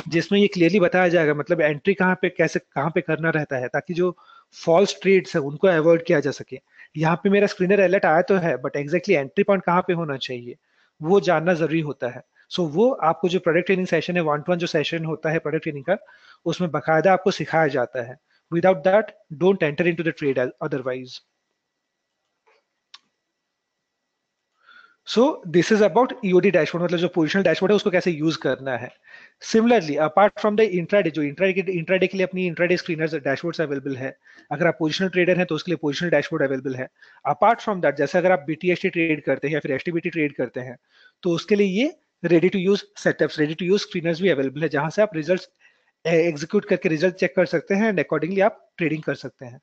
जिसमें ये क्लियरली बताया जाएगा मतलब एंट्री कहाँ पे कैसे कहाँ पे करना रहता है, ताकि जो फॉल्स ट्रेड्स है उनको अवॉइड किया जा सके। यहाँ पे मेरा स्क्रीनर अलर्ट आया तो है, बट एग्जैक्टली एंट्री पॉइंट कहाँ पे होना चाहिए वो जानना जरूरी होता है। सो वो आपको जो प्रोडक्ट ट्रेनिंग सेशन है, 1-to-1 जो सेशन होता है प्रोडक्ट ट्रेनिंग का, उसमें बकायदा आपको सिखाया जाता है। Without that don't enter into the trade otherwise. So this is about EOD dashboard, मतलब जो पोजिशनल डैशबोर्ड है उसको कैसे यूज करना है। Similarly apart from the intraday, जो इंट्राडे के लिए अपनी इंट्राडे स्क्रीनर्स डैशबोर्ड्स अवेलेबल है। अगर आप पोजिशनल ट्रेडर हैं तो उसके लिए पोजिशनल डैशबोर्ड अवेलेबल है। अपार्ट फ्रॉम दैट जैसे अगर आप बीटीएसटी ट्रेड करते हैं या फिर एचटीबीटी ट्रेड करते हैं, तो उसके लिए ये ready to use setups, ready to use screeners भी अवेलेबल है, जहां से आप रिजल्ट एग्जीक्यूट करके रिजल्ट चेक कर सकते हैं एंड अकॉर्डिंगली आप ट्रेडिंग कर सकते हैं।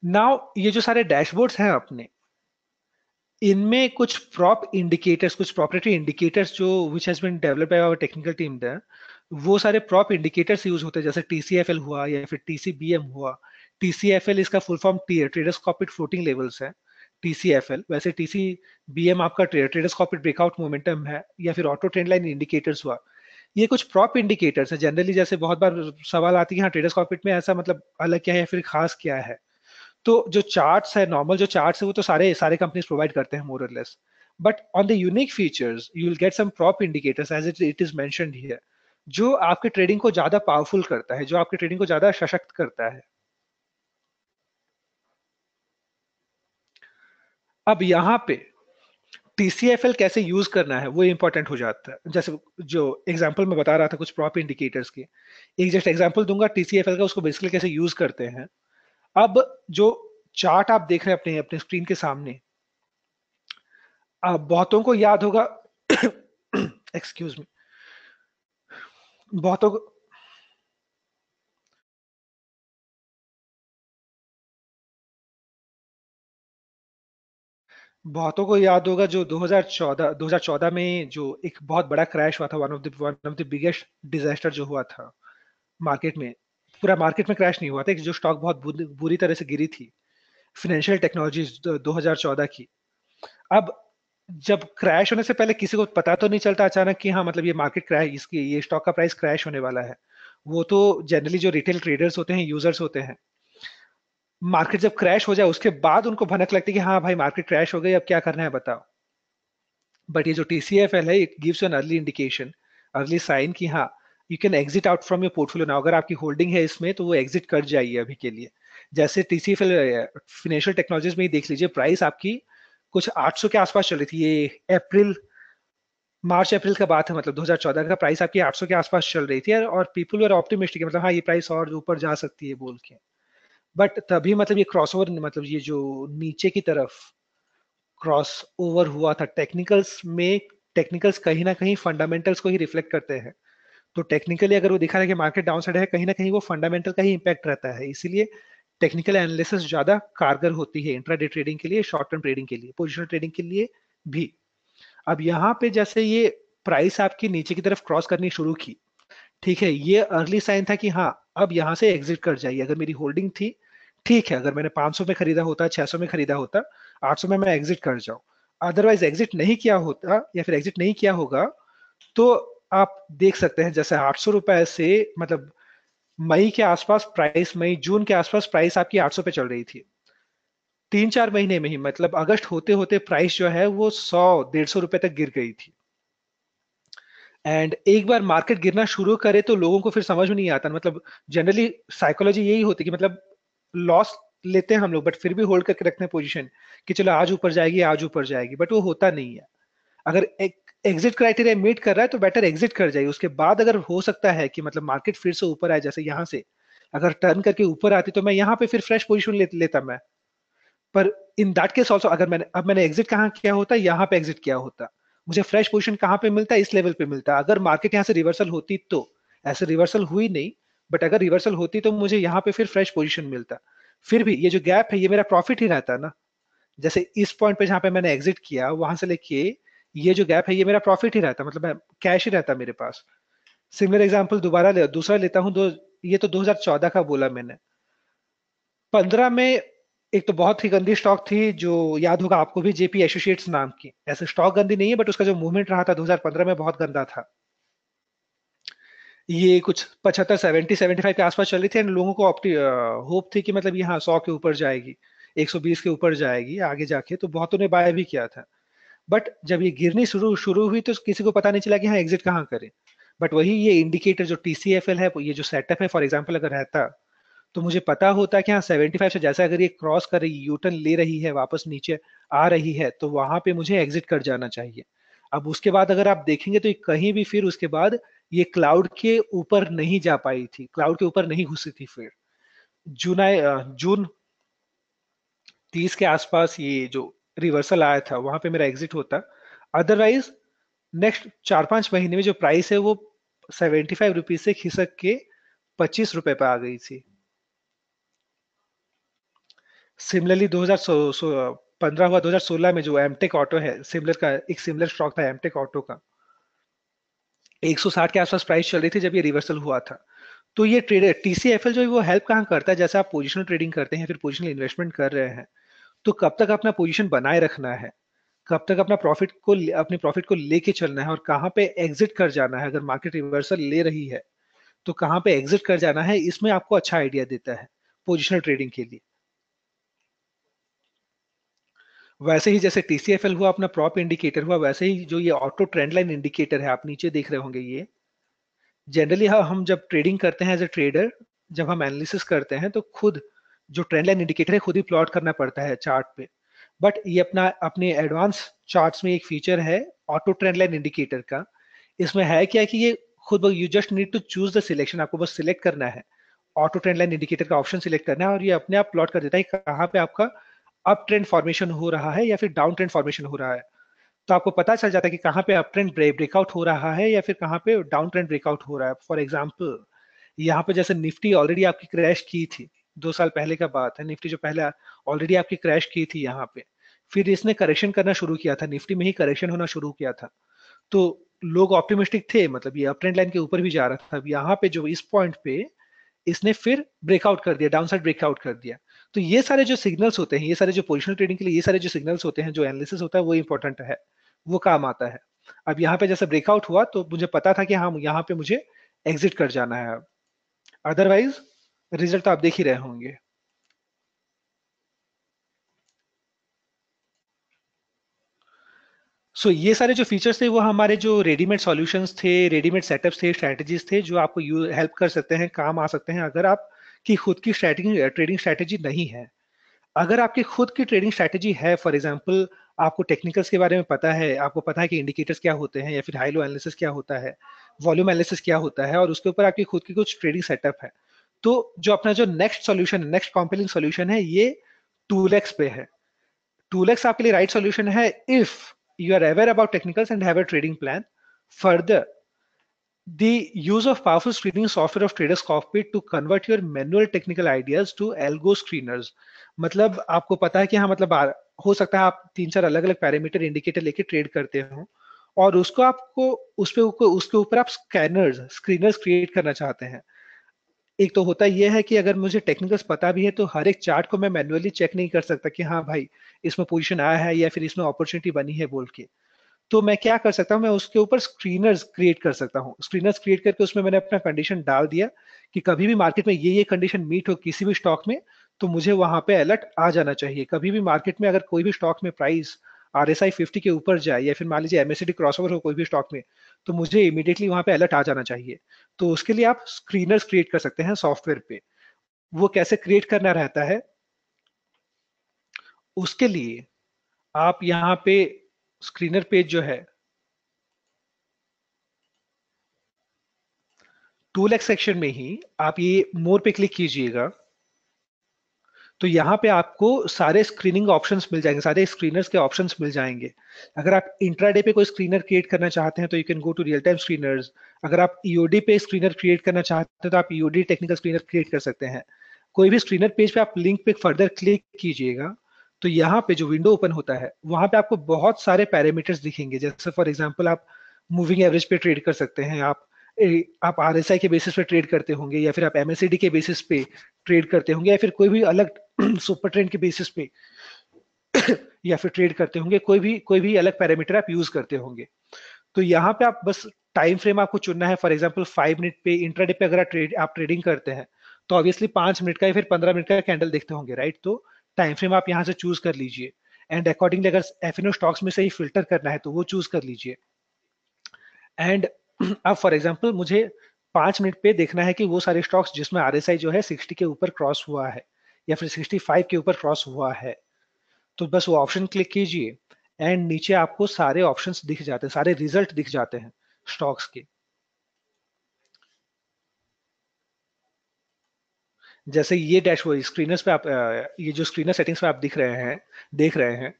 नाउ ये जो सारे डैशबोर्ड्स हैं अपने, इनमें कुछ प्रॉप इंडिकेटर्स, कुछ प्रॉपर्टी इंडिकेटर्स जो which has been developed by our technical team there, वो सारे प्रॉप इंडिकेटर्स यूज होते हैं, जैसे टीसीएफएल हुआ या फिर टीसीबीएम हुआ। टीसीएफएल इसका फुल फॉर्म ट्रेडरस्कोपिक फ्लोटिंग लेवल्स है, टीसीएफएल। वैसे टीसीबीएम आपका ट्रेडरस्कोपिक ब्रेकआउट मोमेंटम है, या फिर ऑटो ट्रेंड लाइन इंडिकेटर्स हुआ। ये कुछ प्रॉप इंडिकेटर्स है जनरली, जैसे बहुत बार सवाल आती है हाँ ट्रेडरस्कोपिक में ऐसा मतलब अलग क्या है या फिर खास क्या है। तो जो चार्ट्स है, नॉर्मल जो चार्ट्स है वो तो सारे सारे कंपनीज प्रोवाइड करते हैं मोर और less, but on the unique features you will get some prop indicators as it is mentioned here, जो आपके ट्रेडिंग को ज्यादा पावरफुल करता है, जो आपके ट्रेडिंग को ज्यादा सशक्त करता है। अब यहाँ पे टीसीएफएल कैसे यूज करना है वो इंपॉर्टेंट हो जाता है। जैसे जो एग्जांपल मैं बता रहा था कुछ प्रॉप इंडिकेटर्स के, एक जस्ट एग्जांपल दूंगा टीसीएफएल का, उसको बेसिकली कैसे यूज करते हैं। अब जो चार्ट आप देख रहे हैं अपने अपने स्क्रीन के सामने, बहुतों को याद होगा एक्सक्यूज मी, बहुतों को बहुतों को याद होगा जो 2014 में जो एक बहुत बड़ा क्रैश हुआ था, one of the biggest disaster जो हुआ था मार्केट में। पूरा मार्केट में क्रैश नहीं हुआ था, जो स्टॉक बहुत बुरी तरह से गिरी थी, फाइनेंशियल टेक्नोलॉजीज 2014 की। अब जब क्रैश होने से पहले किसी को पता तो नहीं चलता अचानक कि हाँ मतलब ये मार्केट क्रैश, इसकी ये स्टॉक का प्राइस क्रैश होने वाला है। वो तो जनरली जो रिटेल ट्रेडर्स होते हैं, यूजर्स होते हैं, मार्केट जब क्रैश हो जाए उसके बाद उनको भनक लगती है कि हाँ भाई मार्केट क्रैश हो गई, अब क्या करना है बताओ। बट ये जो टीसीएफएल है, it gives an early indication, early sign कि हाँ you can exit out from your portfolio ना, अगर आपकी होल्डिंग है इसमें तो वो एग्जिट कर जाइए अभी के लिए। जैसे टीसीएफएल फिनेंशियल टेक्नोलॉजीज में ही देख लीजिए, प्राइस आपकी कुछ 800 के आसपास चल रही थी, ये अप्रैल मार्च अप्रैल का बात है, मतलब 2014 का प्राइस आपकी 800 के आसपास चल रही थी, और पीपल वर ऑप्टिमिस्टिक, मतलब हाँ ये प्राइस और ऊपर जा सकती है बोल के। बट तभी मतलब ये क्रॉसओवर, मतलब ये जो नीचे की तरफ क्रॉस ओवर हुआ था टेक्निकल्स में, टेक्निकल्स कहीं ना कहीं फंडामेंटल्स को ही रिफ्लेक्ट करते हैं। तो टेक्निकली अगर वो दिखा रहा है कि मार्केट डाउन साइड है, कहीं ना कहीं वो फंडामेंटल का ही इंपैक्ट रहता है, इसीलिए टेक्निकल एनालिसिस ज्यादा कारगर होती है इंट्राडे ट्रेडिंग के लिए, शॉर्ट टर्म ट्रेडिंग के लिए, पोजिशनल ट्रेडिंग के लिए भी। अब यहाँ पे जैसे ये प्राइस आपकी नीचे की तरफ क्रॉस करनी शुरू की, ठीक है, ये अर्ली साइन था कि हाँ अब यहां से एग्जिट कर जाइए। अगर मेरी होल्डिंग थी, ठीक है, अगर मैंने 500 में खरीदा होता, 600 में खरीदा होता, 800 में मैं एग्जिट कर जाऊं। अदरवाइज एग्जिट नहीं किया होता या फिर एग्जिट नहीं किया होगा, तो आप देख सकते हैं जैसे 800 रुपए से, मतलब मई के आसपास प्राइस, मई जून के आसपास प्राइस आपकी 800 पे चल रही थी। 3-4 महीने में ही, मतलब अगस्त होते होते प्राइस जो है वो 100-150 रुपए तक गिर गई थी। एंड एक बार मार्केट गिरना शुरू करे तो लोगों को फिर समझ में नहीं आता, मतलब जनरली साइकोलॉजी यही होती है कि मतलब लॉस लेते हैं हम लोग, बट फिर भी होल्ड करके रखते हैं पोजीशन कि चलो आज ऊपर जाएगी, आज ऊपर जाएगी, बट वो होता नहीं है। अगर एक एग्जिट क्राइटेरिया मीट कर रहा है तो बेटर एग्जिट कर जाइए। उसके बाद अगर हो सकता है कि मतलब मार्केट फिर से ऊपर आए, जैसे यहाँ से अगर टर्न करके ऊपर आती तो मैं यहाँ पे फिर फ्रेश पोजीशन लेता मैं। पर इन दैट केस ऑल्सो, अगर मैंने एग्जिट कहाँ किया होता, यहाँ पे एग्जिट किया होता, मुझे फ्रेश पोजीशन कहाँ पे मिलता, इस लेवल पे मिलता। अगर मार्केट यहाँ से रिवर्सल होती तो, ऐसे रिवर्सल हुई नहीं, बट अगर रिवर्सल होती तो मुझे यहाँ पे फिर फ्रेश पोजीशन मिलता। फिर भी ये जो गैप है ये मेरा प्रॉफिट ही रहता ना। जैसे इस पॉइंट पे जहां पे मैंने एग्जिट किया, वहां से लेके ये जो गैप है ये मेरा प्रॉफिट ही रहता, मतलब मैं कैश ही रहता मेरे पास। सिमिलर एग्जांपल दूसरा लेता हूं, ये तो 2014 का बोला मैंने। 15 में एक तो बहुत ही गंदी स्टॉक थी, जो याद होगा आपको भी, जेपी एसोसिएट्स नाम की। ऐसे स्टॉक गंदी नहीं है, बट उसका जो मूवमेंट रहा था 2015 में बहुत गंदा था। ये कुछ 75, 70, 75 के आसपास चल रही थी, एंड लोगों को होप थी कि मतलब ये हाँ 100 के ऊपर जाएगी, 120 के ऊपर जाएगी आगे जाके, तो बहुतों ने बाय भी किया था। बट जब ये गिरनी शुरू शुरू हुई तो किसी को पता नहीं चला कि हाँ एग्जिट कहाँ करें। बट वही ये इंडिकेटर जो टीसीएफएल है, ये जो सेटअप है, फॉर एग्जांपल अगर रहता तो मुझे पता होता कि हाँ 75 से जैसा अगर ये क्रॉस कर रही, यूटर्न ले रही है, वापस नीचे आ रही है, तो वहां पे मुझे एग्जिट कर जाना चाहिए। अब उसके बाद अगर आप देखेंगे तो ये कहीं भी फिर उसके बाद ये क्लाउड के ऊपर नहीं जा पाई थी, क्लाउड के ऊपर नहीं घुसी थी फिर। जून 30 के आसपास ये जो रिवर्सल आया था वहां पे मेरा एग्जिट होता। अदरवाइज नेक्स्ट 4-5 महीने में जो प्राइस है वो 75 रुपीज से खिसक के 25 रुपए पे आ गई थी। सिमिलरली 2015 हुआ, 2016 में जो एमटेक ऑटो है, सिमिलर का एक सिमिलर स्टॉक था एमटेक ऑटो का, 160 के आसपास प्राइस चल रही थी जब ये रिवर्सल हुआ था। तो ये ट्रेडर टीसीएफएल जो है वो हेल्प कहाँ करता है, जैसे आप पोजिशनल ट्रेडिंग करते हैं, फिर पोजिशनल इन्वेस्टमेंट कर रहे हैं, तो कब तक अपना पोजीशन बनाए रखना है, कब तक अपने प्रॉफिट को लेके चलना है, और कहाँ पे एग्जिट कर जाना है अगर मार्केट रिवर्सल ले रही है, तो कहाँ पे एग्जिट कर जाना है, इसमें आपको अच्छा आइडिया देता है पोजिशनल ट्रेडिंग के लिए। वैसे ही जैसे टीसीएफएल हुआ अपना प्रॉप इंडिकेटर हुआ, वैसे ही जो ये ऑटो ट्रेंड लाइन इंडिकेटर है आप नीचे देख रहे होंगे, ये जनरली हम जब ट्रेडिंग करते हैं एज ए ट्रेडर, जब हम एनालिसिस करते हैं तो खुद जो ट्रेंड लाइन इंडिकेटर है खुद ही प्लॉट करना पड़ता है चार्ट पे। बट ये अपने एडवांस चार्ट्स में एक फीचर है ऑटो ट्रेंड लाइन इंडिकेटर का। इसमें है क्या कि ये खुद you just need to choose the selection, आपको बस सिलेक्ट करना है, ऑटो ट्रेंड लाइन इंडिकेटर का ऑप्शन सिलेक्ट करना है, और ये अपने आप प्लॉट कर देता है कि कहाँ पे आपका अप ट्रेंड फॉर्मेशन हो रहा है या फिर डाउन ट्रेंड फॉर्मेशन हो रहा है। तो आपको पता चल जाता है कि कहाँ पे अप ट्रेंड ब्रेकआउट हो रहा है या फिर कहाँ पे डाउन ट्रेंड ब्रेकआउट हो रहा है। फॉर एग्जाम्पल यहाँ पे जैसे निफ्टी ऑलरेडी आपकी क्रैश की थी, 2 साल पहले का बात है, निफ्टी जो पहले ऑलरेडी आपकी क्रैश की थी यहाँ पे, फिर इसने करेक्शन करना शुरू किया था, निफ्टी में ही करेक्शन होना शुरू किया था। तो लोग ऑप्टिमिस्टिक थे, मतलब ये अप ट्रेंड लाइन के ऊपर भी जा रहा था। अब यहाँ पे जो इस पॉइंट पे इसने फिर ब्रेकआउट कर दिया, डाउनसाइड ब्रेकआउट कर दिया। तो ये सारे जो सिग्नल्स होते हैं, ये सारे जो पोजिशनल ट्रेडिंग के लिए ये सारे जो सिग्नल्स होते हैं, जो एनालिसिस होता है वो इंपॉर्टेंट है, वो काम आता है। अब यहाँ पे जैसे ब्रेकआउट हुआ तो मुझे पता था कि हाँ यहाँ पे मुझे एग्जिट कर जाना है। अब अदरवाइज रिजल्ट आप देख ही रहे होंगे। ये सारे जो फीचर्स थे वो हमारे जो रेडीमेड सॉल्यूशंस थे, रेडीमेड सेटअप्स थे, स्ट्रैटेजीज थे, जो आपको हेल्प कर सकते हैं, काम आ सकते हैं अगर आप की खुद की स्ट्रैटेजी ट्रेडिंग स्ट्रैटेजी नहीं है। अगर आपकी खुद की ट्रेडिंग स्ट्रैटेजी है, फॉर एग्जांपल आपको टेक्निकल्स के बारे में पता है, आपको पता है कि इंडिकेटर्स क्या होते हैं या फिर हाई लो एनालिसिस क्या होता है, वॉल्यूम एनालिसिस क्या होता है, और उसके ऊपर आपकी खुद की कुछ ट्रेडिंग सेटअप है, तो जो अपना जो next solution, next compelling solution है, ये टूलेक्स पे है। टूलेक्स आपके लिए राइट सॉल्यूशन है if you are aware about technicals and have a trading plan. Further, the use of powerful screening software of Traders Cockpit to convert your manual technical ideas to algo screeners। मतलब आपको पता है कि हाँ, मतलब हो सकता है आप 3-4 अलग अलग पैरामीटर इंडिकेटर लेके ट्रेड करते हो, और उसको आपको उसके ऊपर आप स्क्रीनर्स क्रिएट करना चाहते हैं। एक तो होता यह है कि अगर मुझे टेक्निकल्स पता भी है तो हर एक चार्ट को मैं मैन्युअली चेक नहीं कर सकता कि हाँ भाई इसमें पोजीशन आया है या फिर इसमें अपॉर्चुनिटी बनी है बोल के। तो मैं क्या कर सकता हूँ, मैं उसके ऊपर स्क्रीनर्स क्रिएट कर सकता हूँ। स्क्रीनर्स क्रिएट करके उसमें मैंने अपना कंडीशन डाल दिया कि कभी भी मार्केट में ये कंडीशन मीट हो किसी भी स्टॉक में, तो मुझे वहां पे अलर्ट आ जाना चाहिए। कभी भी मार्केट में अगर कोई भी स्टॉक में प्राइस RSI 50 के ऊपर जाए या फिर मान लीजिए MACD क्रॉसओवर हो कोई भी स्टॉक में, तो मुझे इमीडिएटली वहां पे अलर्ट आ जाना चाहिए। तो उसके लिए आप स्क्रीनर्स क्रिएट कर सकते हैं सॉफ्टवेयर पे। वो कैसे क्रिएट करना रहता है, उसके लिए आप यहाँ पे स्क्रीनर पेज जो है, टूल एक्स सेक्शन में ही आप ये मोर पे क्लिक कीजिएगा। तो यहाँ पे आपको सारे स्क्रीनिंग ऑप्शंस मिल जाएंगे, सारे स्क्रीनर्स के ऑप्शंस मिल जाएंगे। अगर आप इंट्राडे पे कोई स्क्रीनर क्रिएट करना चाहते हैं तो you can go to real time screeners. अगर आप ईओडी पे स्क्रीनर क्रिएट करना चाहते हैं तो आप ईओडी टेक्निकल स्क्रीनर क्रिएट कर सकते हैं। कोई भी स्क्रीनर पेज पे आप लिंक पे फर्दर क्लिक कीजिएगा तो यहाँ पे जो विंडो ओपन होता है वहां पे आपको बहुत सारे पैरामीटर्स दिखेंगे। जैसे फॉर एग्जांपल आप मूविंग एवरेज पे ट्रेड कर सकते हैं, आप RSI के बेसिस पे ट्रेड करते होंगे या फिर आप MACD के बेसिस पे ट्रेड करते होंगे या फिर कोई भी अलग सुपर ट्रेंड के बेसिस पे या फिर ट्रेड करते होंगे, कोई भी अलग पैरामीटर आप यूज करते होंगे। तो यहाँ पे आप बस टाइम फ्रेम आपको चुनना है। फॉर एग्जांपल 5 मिनट पे इंट्राडे पे अगर आप ट्रेडिंग करते हैं तो ऑब्वियसली 5 मिनट का या फिर 15 मिनट का कैंडल देखते होंगे, राइट? तो टाइम फ्रेम आप यहाँ से चूज कर लीजिए एंड अकॉर्डिंगली अगर FNO स्टॉक्स में से ही फिल्टर करना है तो वो चूज कर लीजिए। एंड अब फॉर एग्जांपल मुझे 5 मिनट पे देखना है कि वो सारे स्टॉक्स जिसमें RSI जो है 60 के ऊपर क्रॉस हुआ है या फिर 65 के ऊपर क्रॉस हुआ है, तो बस वो ऑप्शन क्लिक कीजिए एंड नीचे आपको सारे ऑप्शंस दिख जाते हैं, सारे रिजल्ट दिख जाते हैं स्टॉक्स के। जैसे ये डैशबोर्ड स्क्रीनर्स पे आप ये जो स्क्रीनर सेटिंग्स पे आप देख रहे हैं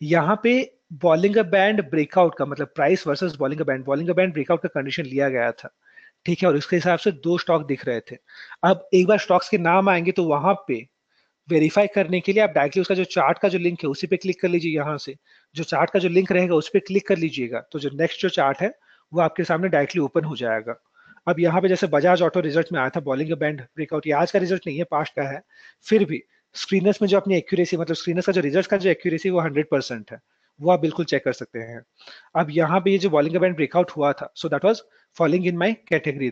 यहाँ पे बॉलिंगर बैंड ब्रेकआउट का मतलब price versus Bollinger band breakout का कंडीशन लिया गया था, ठीक है? और इसके हिसाब से दो स्टॉक दिख रहे थे। अब एक बार स्टॉक्स के नाम आएंगे तो वहां पे वेरीफाई करने के लिए आप डायरेक्टली उसका जो चार्ट का जो लिंक है उसी पे क्लिक कर लीजिए। यहाँ से जो चार्ट का जो लिंक रहेगा उस पर क्लिक कर लीजिएगा तो जो नेक्स्ट जो चार्ट है वो आपके सामने डायरेक्टली ओपन हो जाएगा। अब यहाँ पे जैसे बजाज ऑटो रिजल्ट में आया था बॉलिंग बैंड ब्रेकआउट, ये आज का रिजल्ट नहीं है, पास्ट का है। फिर भी स्क्रीनर्स में जो अपनी एक्यूरेसी मतलब स्क्रीनर्स का जो रिजल्ट का जो एक्यूरेसी वो 100% है, वो आप बिल्कुल चेक कर सकते हैं। अब यहाँ पे ये जो बॉलिंग बैंड ब्रेकआउट हुआ था so that was falling in my category.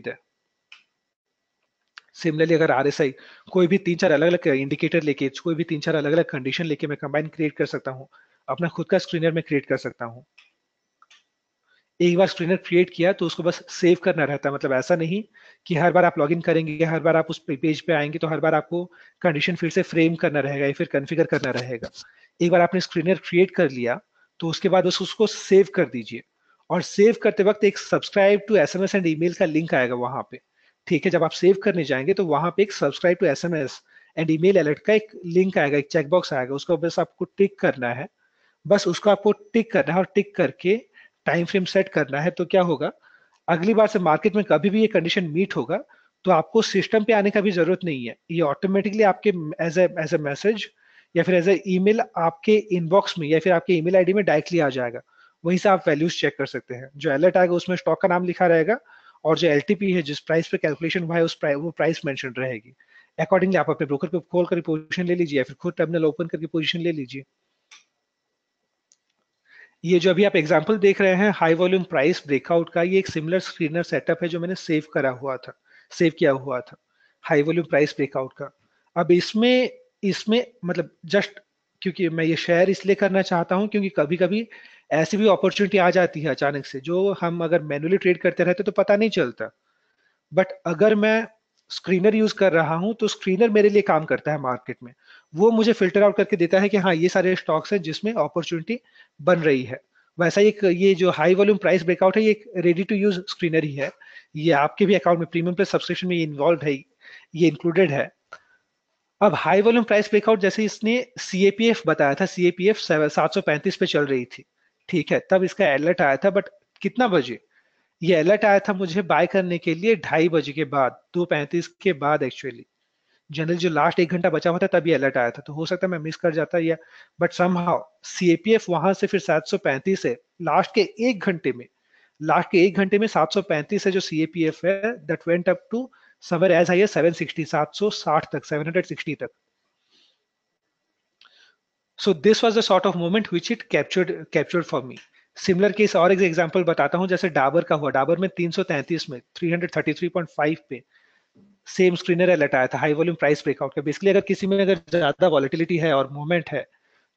Similarly अगर RSI कोई भी तीन चार अलग अलग इंडिकेटर लेके कोई भी तीन चार अलग अलग कंडीशन लेके मैं कंबाइन क्रिएट कर सकता हूँ, अपना खुद का स्क्रीनर में क्रिएट कर सकता हूँ। एक बार स्क्रीनर क्रिएट किया तो उसको बस सेव करना रहता है। मतलब ऐसा नहीं कि हर बार आप लॉगिन करेंगे, हर बार आप उस पेज पे आएंगे तो हर बार आपको कंडीशन फिर से फ्रेम करना रहेगा या फिर कॉन्फ़िगर करना रहेगा। एक बार आपने स्क्रीनर क्रिएट कर लिया तो उसके बाद बस उसको सेव कर दीजिए और सेव करते वक्त एक subscribe to SMS and email का लिंक आएगा वहां पे, ठीक है? जब आप सेव करने जाएंगे तो वहां पे एक subscribe to SMS and email alert का एक लिंक आएगा, एक चेकबॉक्स आएगा, उसको बस आपको टिक करना है। बस उसको आपको टिक करना है और टिक करके टाइम फ्रेम सेट करना है। तो क्या होगा, अगली बार से मार्केट में कभी भी ये कंडीशन मीट होगा तो आपको सिस्टम पे आने का भी जरूरत नहीं है, ये ऑटोमेटिकली आपके एज ए मैसेज या फिर एज ए ईमेल आपके इनबॉक्स में या फिर आपके ईमेल आईडी में डायरेक्टली आ जाएगा। वहीं से आप वैल्यूज चेक कर सकते हैं। जो अलर्ट आएगा उसमें स्टॉक का नाम लिखा रहेगा और जो LTP है जिस प्राइस पे कैलकुलेशन हुआ है वो प्राइस मेंशन रहेगी। अकॉर्डिंगली आप अपने ब्रोकर पे कॉल करके पोजीशन ले लीजिए या फिर खुद टर्मिनल ओपन करके पोजीशन ले लीजिए। ये जो अभी आप एग्जांपल देख रहे हैं हाई वॉल्यूम प्राइस ब्रेकआउट का, ये एक सिमिलर स्क्रीनर सेटअप है जो मैंने सेव किया हुआ था हाई वॉल्यूम प्राइस ब्रेकआउट का। अब इसमें इसमें मतलब जस्ट क्योंकि मैं ये शेयर इसलिए करना चाहता हूं क्योंकि कभी कभी ऐसी भी अपॉर्चुनिटी आ जाती है अचानक से जो हम अगर मैन्युअली ट्रेड करते रहते तो पता नहीं चलता। बट अगर मैं स्क्रीनर यूज कर रहा हूं तो स्क्रीनर मेरे लिए काम करता है मार्केट में। वो मुझे फिल्टर आउट करके देता है कि हाँ ये सारे स्टॉक्स हैं जिसमें अपॉर्चुनिटी बन रही है। वैसा एक ये जो हाई वॉल्यूम प्राइस ब्रेकआउट है ये एक रेडी टू यूज स्क्रीनर ही है। ये आपके भी अकाउंट में प्रीमियम प्लस सब्सक्रिप्शन में ये इन्वॉल्व है, ये इंक्लूडेड है। अब हाई वॉल्यूम प्राइस ब्रेकआउट जैसे इसने CAPF बताया था, CAPF 735 पे चल रही थी, ठीक है? तब इसका अलर्ट आया था बट कितना बजे ये अलर्ट आया था मुझे बाय करने के लिए? 2:30 बजे के बाद, 2:35 के बाद एक्चुअली। जनरली जो लास्ट 1 घंटा बचा हुआ था तभी अलर्ट आया था, तो हो सकता है मैं मिस कर जाता या, बट समहाउ सीएपीएफ वहां से फिर 735 है लास्ट के 1 घंटे में, लास्ट के 1 घंटे में 735 है जो सीएपीएफ है, that went up to somewhere as high as 760, 760 तक, 760 तक. So this was the sort of moment which it captured for me. Similar case और एक एग्जांपल बताता हूँ, जैसे डाबर का हुआ. डाबर में 333 में 333.5 पे सेम स्क्रीनर अलर्ट आया था, हाई वॉल्यूम प्राइस ब्रेकआउट का. बेसिकली अगर किसी में अगर ज्यादा वॉलिटिलिटी है और मूवमेंट है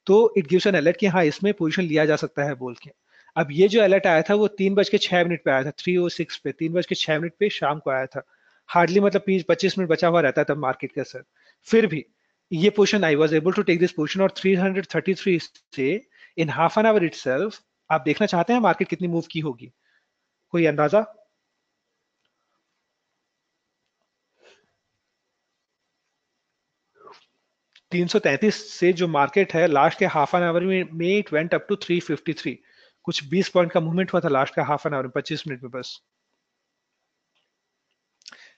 तो इट गिव्स एन अलर्ट कि हाँ इसमें पोजीशन लिया जा सकता है बोल के. अब ये जो अलर्ट आया था वो 3:06 पे आया था, 3:06 पे, 3:06 पे शाम को आया था. हार्डली मतलब 25 मिनट बचा हुआ रहता था मार्केट का सर. फिर भी ये position I was able to take this position, और 333 से in half an hour itself, आप देखना चाहते हैं मार्केट कितनी मूव की होगी, कोई अंदाजा? 333 से जो मार्केट है लास्ट के हाफ एन आवर में इट वेंट अप टू 353. कुछ 20 पॉइंट का मूवमेंट हुआ था लास्ट का हाफ एन आवर में, 25 मिनट में बस.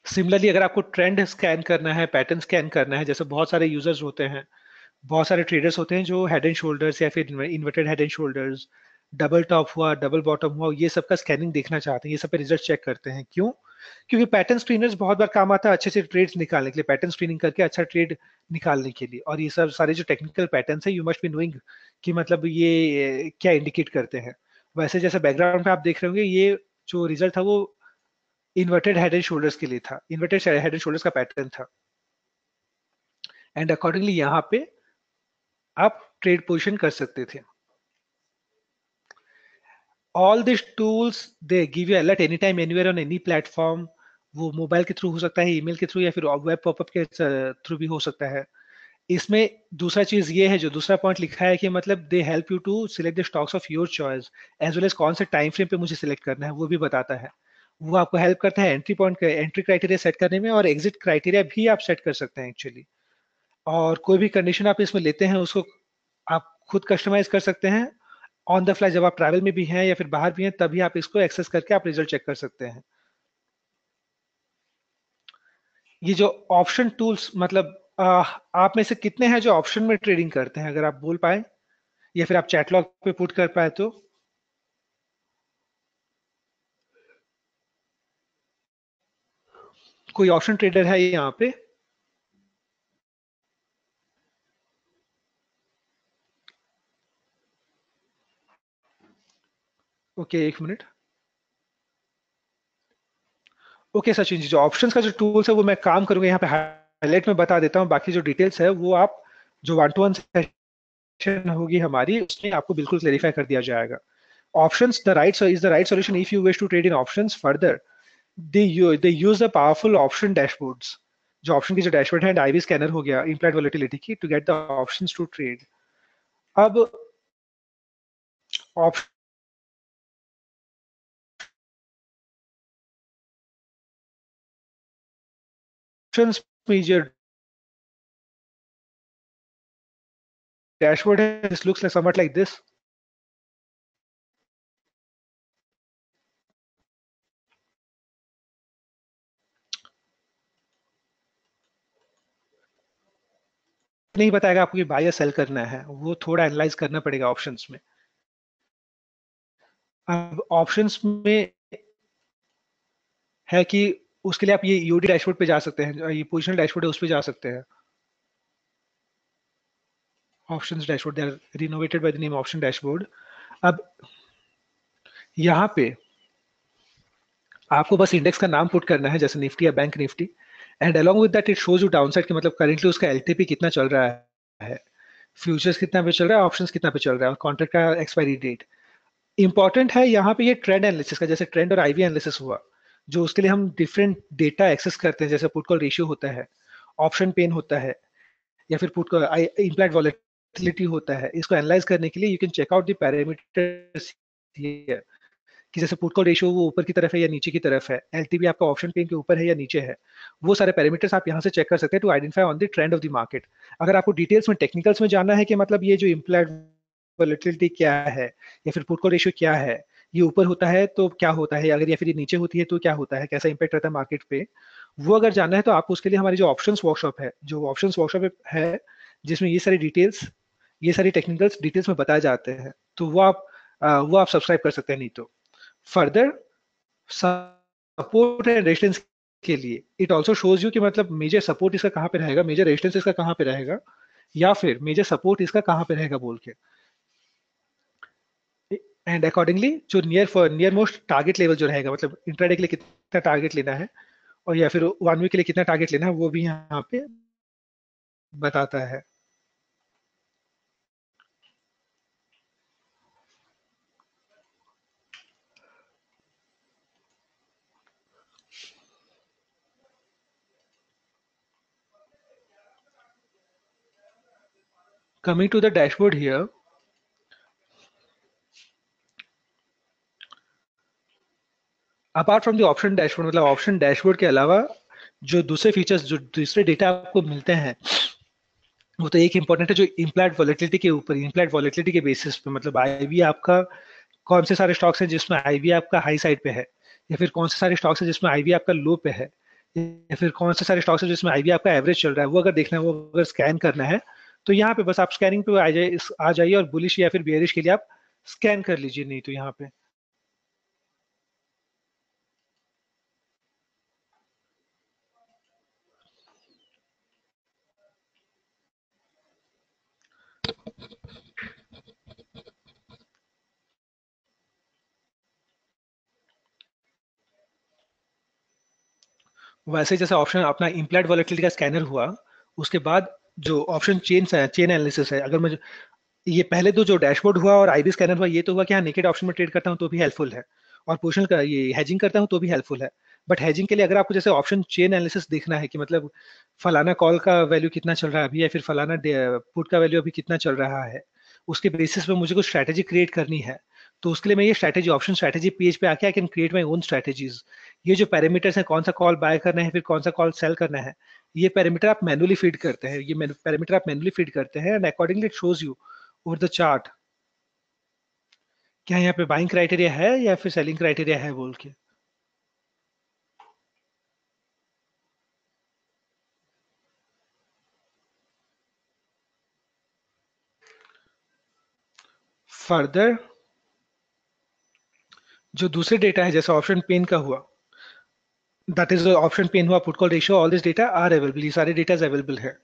सिमिलरली अगर आपको ट्रेंड स्कैन करना है, पैटर्न स्कैन करना है, जैसे बहुत सारे यूजर्स होते हैं, बहुत सारे ट्रेडर्स होते हैं जो हेड एंड शोल्डर्स या फिर inverted head and shoulders, double top हुआ, डबल बॉटम हुआ, ये सब का स्कैनिंग देखना चाहते हैं, ये सब पे रिजल्ट चेक करते हैं. क्यों? क्योंकि पैटर्न स्क्रीनर्स बहुत बार काम आता है अच्छे से ट्रेड्स निकालने के लिए, पैटर्न स्क्रीनिंग करके अच्छा ट्रेड निकालने के लिए. और ये सब सारे जो टेक्निकल पैटर्न्स है, यू मस्ट बी नोइंग कि मतलब ये क्या इंडिकेट करते हैं. वैसे जैसे बैकग्राउंड पे आप देख रहे होंगे, ये जो रिजल्ट था वो इन्वर्टेड हेड एंड शोल्डर्स के लिए था, इन्वर्टेड हेड एंड शोल्डर्स का पैटर्न था. एंड अकॉर्डिंगली यहाँ पे आप ट्रेड पोजिशन कर सकते थे. All this tools they give you alert any time anywhere on any platform. वो मोबाइल के थ्रू हो सकता है, ईमेल के थ्रू, या फिर वेब पॉपअप के थ्रू भी हो सकता है. इसमें दूसरा चीज ये है, जो दूसरा पॉइंट लिखा है कि मतलब they help you to select the stocks of your choice, as well as कौन से टाइम फ्रेम पे मुझे सिलेक्ट करना है वो भी बताता है. वो आपको हेल्प करता है entry point, entry criteria set करने में, और एग्जिट क्राइटेरिया भी आप सेट कर सकते हैं एक्चुअली. और कोई भी कंडीशन आप इसमें लेते हैं उसको आप खुद कस्टमाइज कर सकते हैं ऑन द फ्लाई. जब आप ट्रैवल में भी हैं या फिर बाहर भी हैं तभी आप इसको एक्सेस करके आप रिजल्ट चेक कर सकते हैं. ये जो ऑप्शन टूल्स, मतलब आप में से कितने हैं जो ऑप्शन में ट्रेडिंग करते हैं, अगर आप बोल पाए या फिर आप चैट लॉग पे पुट कर पाए तो. कोई ऑप्शन ट्रेडर है यहाँ पे? ओके, एक मिनट. ओके सचिन जी, जो ऑप्शंस का जो टूल्स है वो मैं काम करूंगा यहाँ पे हाईलाइट में बता देता हूँ. बाकी जो डिटेल्स है वो आप जो 1-to-1 सेशन होगी हमारी उसमें आपको बिल्कुल क्लेरिफाई कर दिया जाएगा. Options, the right is the right solution if you wish to trade in options further. They use the powerful option dashboards. जो ऑप्शन की जो डैशबोर्ड है, आईवी स्कैनर हो गया इम्प्लाइड वोलेटिलिटी की, to get the options to trade. अब options में जो डैशबोर्ड है, this looks like somewhat like this. नहीं बताएगा आपको कि बाय या सेल करना है, वो थोड़ा एनालाइज करना पड़ेगा ऑप्शंस में. अब ऑप्शंस में है कि उसके लिए आप ये यूडी डैशबोर्ड पे जा सकते हैं, ये पोजिशनल डैशबोर्ड है उस पे जा सकते हैं. Options dashboard, they are renovated by the name option dashboard. अब यहाँ पे आपको बस इंडेक्स का नाम पुट करना है, जैसे निफ्टी या bank Nifty, and along with that it shows you downside कि मतलब करेंटली उसका एलटीपी कितना चल रहा है, फ्यूचर्स कितना पे चल रहा है, ऑप्शंस कितना पे चल रहा है, और कॉन्ट्रैक्ट का एक्सपायरी डेट. इंपॉर्टेंट है यहाँ पे ये ट्रेंड एनालिसिस का, जैसे ट्रेंड और आईवी एनालिसिस हुआ, जो उसके लिए हम डिफरेंट डेटा एक्सेस करते हैं, जैसे पुट कॉल रेशियो होता है, ऑप्शन पेन होता है, या फिर पुट इम्प्लाइड वॉलेटिलिटी होता है. इसको एनालाइज करने के लिए you can check out the parameters कि जैसे पुट कॉल रेशियो वो ऊपर की तरफ है या नीचे की तरफ है, एलटीवी आपका ऑप्शन पेन के ऊपर है या नीचे है, वो सारे पैरामीटर्स आप यहाँ से चेक कर सकते हैं to identify on the trend of the market. अगर आपको डिटेल्स में टेक्निकल्स में जानना है कि मतलब ये जो इम्प्लाइड वोलेटिलिटी क्या है या फिर पुट कॉल रेशियो क्या है, ये ऊपर होता है तो क्या होता है, अगर या फिर ये नीचे होती है तो क्या होता है, कैसा इंपैक्ट रहता है मार्केट पे, वो अगर जानना है तो आपको उसके लिए हमारी जो ऑप्शंस वर्कशॉप है, है जिसमें ये सारी डिटेल्स, ये सारी टेक्निकल डिटेल्स में बताए जाते हैं, तो वो आप सब्सक्राइब कर सकते हैं। नहीं तो फर्दर सपोर्ट एंड रेजिस्टेंस के लिए इट ऑल्सो शोज यू कि मतलब मेजर सपोर्ट इसका कहाँ पे रहेगा, मेजर रेजिस्टेंस इसका कहाँ पे रहेगा, या फिर मेजर सपोर्ट इसका कहाँ पे रहेगा बोल के। एंड अकॉर्डिंगली जो नियर मोस्ट टारगेट लेवल जो रहेगा, मतलब इंट्राडे के लिए कितना टारगेट लेना है और या फिर 1 वीक के लिए कितना टारगेट लेना है, वो भी यहाँ पे बताता है। Coming to the dashboard here, apart from the option dashboard, मतलब ऑप्शन डैशबोर्ड के अलावा जो दूसरे फीचर्स, जो दूसरे डेटा आपको मिलते हैं, वो तो एक इंपॉर्टेंट है जो इम्प्लाइड वॉलेटिलिटी के ऊपर, इम्प्लाइड वॉलेटिलिटी के बेसिस पे, मतलब आईवी आपका कौन से सारे स्टॉक्स हैं जिसमें आईवी आपका हाई साइड पे है, या फिर कौन से सारे स्टॉक्स हैं जिसमें आईवी आपका लो पे है, या फिर कौन से सारे स्टॉक्स हैं जिसमें आईवी आपका एवरेज चल रहा है, वो अगर देखना है, वो अगर स्कैन करना है, तो यहाँ पे बस आप स्कैनिंग पे आ जाइए और बुलिश या फिर बेयरिश के लिए आप स्कैन कर लीजिए। नहीं तो यहाँ पे वैसे जैसे ऑप्शन अपना इम्प्लाइड वॉलेटिलिटी का स्कैनर हुआ, उसके बाद जो ऑप्शन चेन एनालिसिस है, अगर मैं ये पहले तो जो डैशबोर्ड हुआ और आईबी स्कैनर हुआ, ये तो हुआ कि हाँ नेकेड ऑप्शन में ट्रेड करता हूँ तो भी हेल्पफुल है, और पोजिशनल का ये हैजिंग करता हूँ तो भी हेल्पफुल है। बट हैजिंग के लिए अगर आपको जैसे ऑप्शन चेन एनालिसिस देखना है कि मतलब फलाना कॉल का वैल्यू कितना चल रहा है अभी, या फिर फलाना पुट का वैल्यू अभी कितना चल रहा है, उसके बेसिस पे मुझे कुछ स्ट्रैटेजी क्रिएट करनी है, तो उसके लिए मैं ये स्ट्रैटेजी ऑप्शन स्ट्रैटेजी पेज पे आके I can create my own strategies. ये जो पैरामीटर्स है, कौन सा कॉल बाय करना है फिर कौन सा कॉल सेल करना है, ये पैरामीटर आप मैनुअली फीड करते हैं, ये पैरामीटर आप मैनुअली फीड करते हैं, and accordingly it shows you over the chart क्या यहाँ पे बाइंग क्राइटेरिया है या फिर सेलिंग क्राइटेरिया है बोल के। फर्दर जो दूसरे डेटा है जैसे ऑप्शन पेन का हुआ, दैट इज ऑप्शन पेन हुआ, put call ratio, all this data are available, ये सारे डेटा अवेलेबल है।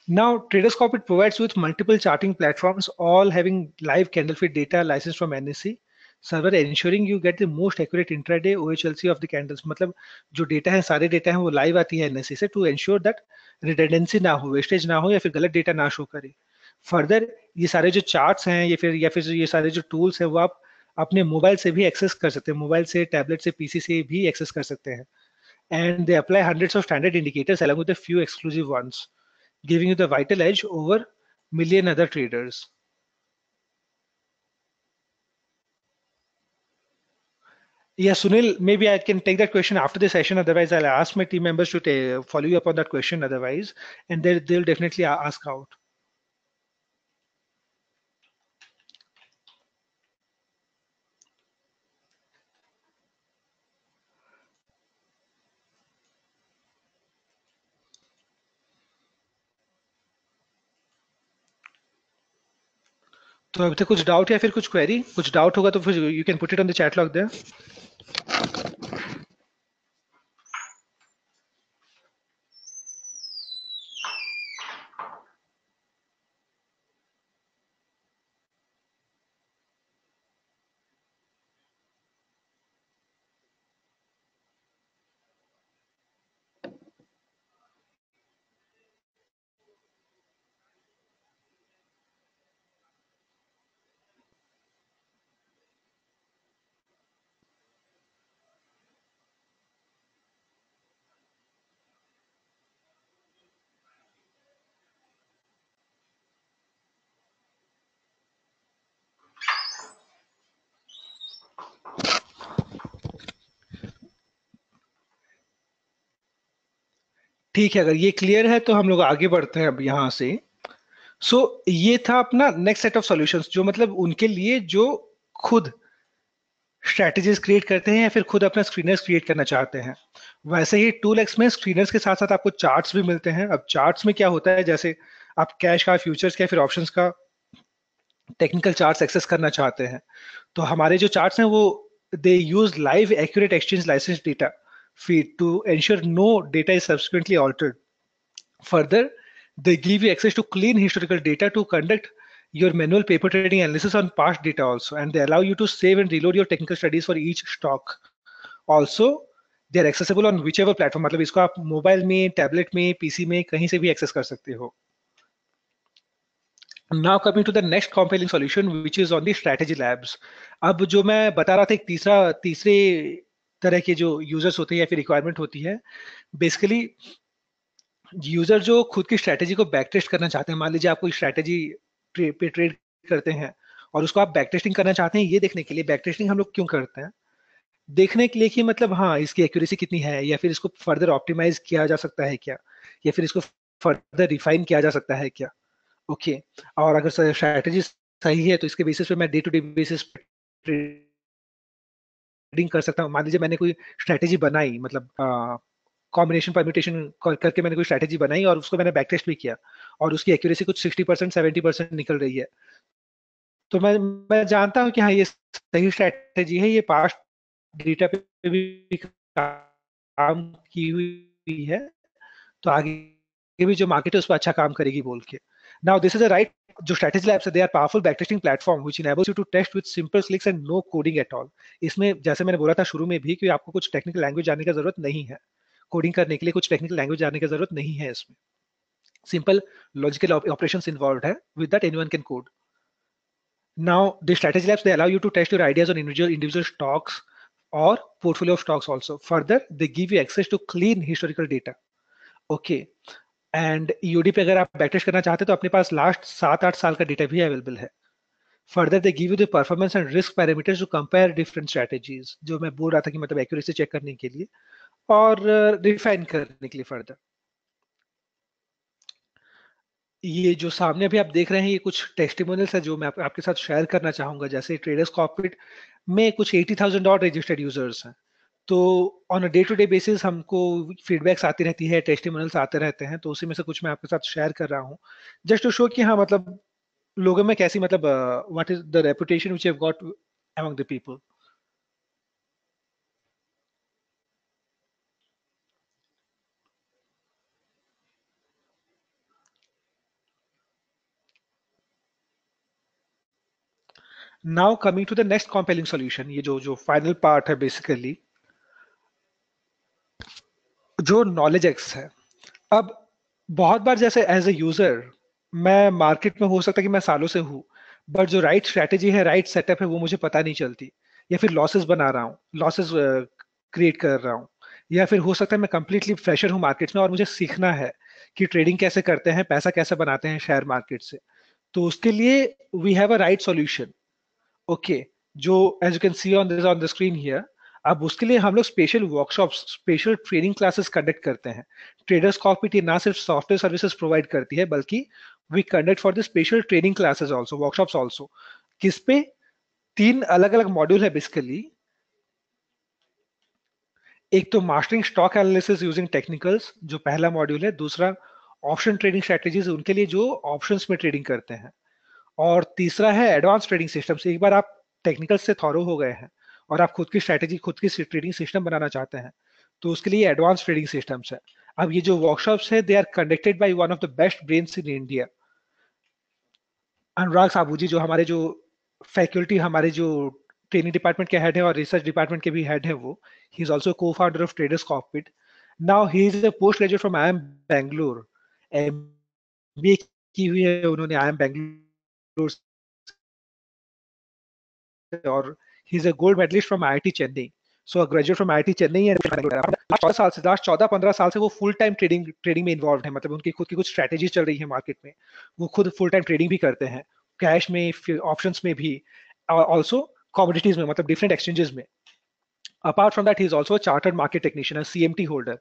Now, Traderscope it provides with multiple charting platforms, all having live candle feed data licensed from NSE server, ensuring you get the most accurate intraday OHLC of the candles। मतलब जो data है, सारे data हैं वो live आती है NSC से, to ensure that redundancy ना हो, वेस्टेज ना हो, या फिर गलत डेटा ना शो करे। फर्दर ये सारे जो चार्ट्स हैं, या फिर ये सारे जो टूल्स हैं, वो आप अपने मोबाइल से भी एक्सेस कर सकते हैं, मोबाइल से, टैबलेट से, पीसी से भी एक्सेस कर सकते हैं। And they apply hundreds of standard indicators along with a few exclusive ones, giving you the vital edge over million other traders. Yeah, Sunil, maybe I can take that question after the session. Otherwise, I'll ask my team members to follow you up on that question. Otherwise, and they'll definitely ask out. तो अभी तक कुछ doubt या फिर कुछ query, कुछ doubt होगा तो फिर you can put it on the chat log there. ठीक है, अगर ये क्लियर है तो हम लोग आगे बढ़ते हैं अब यहाँ से। सो ये था अपना नेक्स्ट सेट ऑफ सॉल्यूशंस, जो मतलब उनके लिए जो खुद स्ट्रैटेजीज क्रिएट करते हैं या फिर खुद अपना स्क्रीनर्स क्रिएट करना चाहते हैं। वैसे ही टूल एक्स में स्क्रीनर्स के साथ साथ आपको चार्ट्स भी मिलते हैं। अब चार्ट्स में क्या होता है, जैसे आप कैश का, फ्यूचर्स का, फिर ऑप्शंस का टेक्निकल चार्ट्स एक्सेस करना चाहते हैं, तो हमारे जो चार्ट्स हैं वो they use live accurate exchange licence data feed to ensure no data is subsequently altered. Further, they give you access to clean historical data to conduct your manual paper trading analysis on past data also, and they allow you to save and reload your technical studies for each stock. Also, they are accessible on whichever platform, मतलब इसको आप mobile में, tablet में, PC में कहीं से भी access कर सकते हो। Now coming to the next compelling solution, which is on the strategy labs. अब जो मैं बता रहा था, एक तीसरे तरह के जो यूजर्स होते हैं या फिर रिक्वायरमेंट होती है, बेसिकली यूजर जो खुद की स्ट्रैटेजी को बैक टेस्ट करना चाहते हैं। मान लीजिए आप कोई स्ट्रैटेजी पे ट्रेड करते हैं और उसको आप बैक टेस्टिंग करना चाहते हैं। ये देखने के लिए, बैक टेस्टिंग हम लोग क्यों करते हैं, देखने के लिए कि मतलब हाँ इसकी एक्यूरेसी कितनी है, या फिर इसको फर्दर ऑप्टिमाइज किया जा सकता है क्या, या फिर इसको फर्दर रिफाइन किया जा सकता है क्या। ओके, और अगर स्ट्रैटेजी सही है तो इसके बेसिस पे मैं day to day basis trading कर सकता हूँ। मान लीजिए मैंने कोई स्ट्रैटेजी बनाई, मतलब कॉम्बिनेशन परम्यूटेशन करके मैंने कोई स्ट्रैटेजी बनाई और उसको मैंने बैक टेस्ट भी किया, और उसकी एक्यूरेसी कुछ 60% 70% निकल रही है, तो मैं जानता हूँ कि हाँ ये सही स्ट्रैटेजी है, ये पास्ट डेटा पे भी काम की हुई है, तो आगे भी जो मार्केट है उस पर अच्छा काम करेगी बोल के। Now this is a right, जो स्ट्रेटेजी लैब्स है, they are powerful backtesting platform which enables you to test with simple clicks and no coding at all. इसमें जैसे मैंने बोला था शुरू में भी कि आपको कुछ टेक्निकल लैंग्वेज जानने की जरूरत नहीं है, कोडिंग करने के लिए कुछ टेक्निकल लैंग्वेज जानने की जरूरत नहीं है इसमें। सिंपल लॉजिकल ऑपरेशंस इन्वॉल्वड है, with that anyone can code. Now, the strategy labs, they allow you to test your ideas on individual stocks or portfolio of stocks also. Further, they give you access to clean historical data. Okay. And EOD पे अगर आप backtest करना चाहते हैं तो अपने पास last 7-8 साल का डेटा भी अवेलेबल है। Further they give you the performance and risk parameters to compare different strategies, जो मैं बोल रहा था कि मतलब एक्यूरेसी चेक करने के लिए और रिफाइन करने के लिए फर्दर। ये जो सामने अभी आप देख रहे हैं, ये कुछ टेस्टिमोनियल्स है जो मैं आपके साथ शेयर करना चाहूंगा। जैसे ट्रेडर्स कॉकपिट में कुछ 80,000 और रजिस्टर्ड यूजर्स हैं, तो on a day to day basis हमको फीडबैक्स आती रहती है, टेस्टिमोनियल्स आते रहते हैं, तो उसी में से कुछ मैं आपके साथ शेयर कर रहा हूँ, जस्ट टू शो कि हाँ मतलब लोगों में कैसी, मतलब what is the reputation which have got among the people. Now coming to the next compelling solution, ये जो जो फाइनल पार्ट है बेसिकली, जो नॉलेज एक्स है। अब बहुत बार जैसे एज ए यूजर मैं मार्केट में हो सकता है कि मैं सालों से हूँ, बट जो राइट स्ट्रैटेजी है, राइट सेटअप है, वो मुझे पता नहीं चलती, या फिर लॉसेस बना रहा हूँ, लॉसेस क्रिएट कर रहा हूँ, या फिर हो सकता है मैं कंप्लीटली फ्रेशर हूँ मार्केट में और मुझे सीखना है कि ट्रेडिंग कैसे करते हैं, पैसा कैसे बनाते हैं शेयर मार्केट से। तो उसके लिए we have a right solution. Okay, जो as you can see on the screen here, अब उसके लिए हम लोग special workshops, special training classes conduct करते हैं। ट्रेडर्स कॉकपिट ये ना सिर्फ सॉफ्टवेयर सर्विसेज प्रोवाइड करती है, बल्कि we conduct for the special training classes also, workshops also. किस पे? 3 अलग अलग मॉड्यूल है बेसिकली। एक तो mastering stock analysis using technicals, जो पहला मॉड्यूल है। दूसरा ऑप्शन ट्रेडिंग स्ट्रेटेजीज, उनके लिए जो ऑप्शंस में ट्रेडिंग करते हैं। और तीसरा है एडवांस ट्रेडिंग सिस्टम्स। एक बार आप टेक्निकल से थॉरो हो गए हैं और आप खुद की स्ट्रेटेजी, खुद की ट्रेडिंग सिस्टम बनाना चाहते हैं, तो उसके लिए एडवांस ट्रेडिंग सिस्टम्स है। अब ये जो वर्कशॉप्स है, they are conducted by one of the best brains in India, Anurag Sabu ji, जो हमारे जो फैकल्टी, हमारे जो ट्रेनिंग डिपार्टमेंट के हेड है और रिसर्च डिपार्टमेंट के भी हेड है, वो he is also co founder of Traders Cockpit. Now he is a post graduate from I M Bangalore, MBA की हुई है उन्होंने आई एम बैंगलोर, और he is a gold medallist from IIT Chennai. So graduate from IIT Chennai and last 14-15 साल से वो full time trading trading में involve है। मतलब उनकी खुद की कुछ स्ट्रेटेजी चल रही है मार्केट में, वो खुद फुल टाइम ट्रेडिंग भी करते हैं, कैश में, ऑप्शंस में भी, ऑल्सो कमोडिटीज में, मतलब डिफरेंट एक्सचेंजेस में। Apart from that he is also chartered market technician, CMT holder.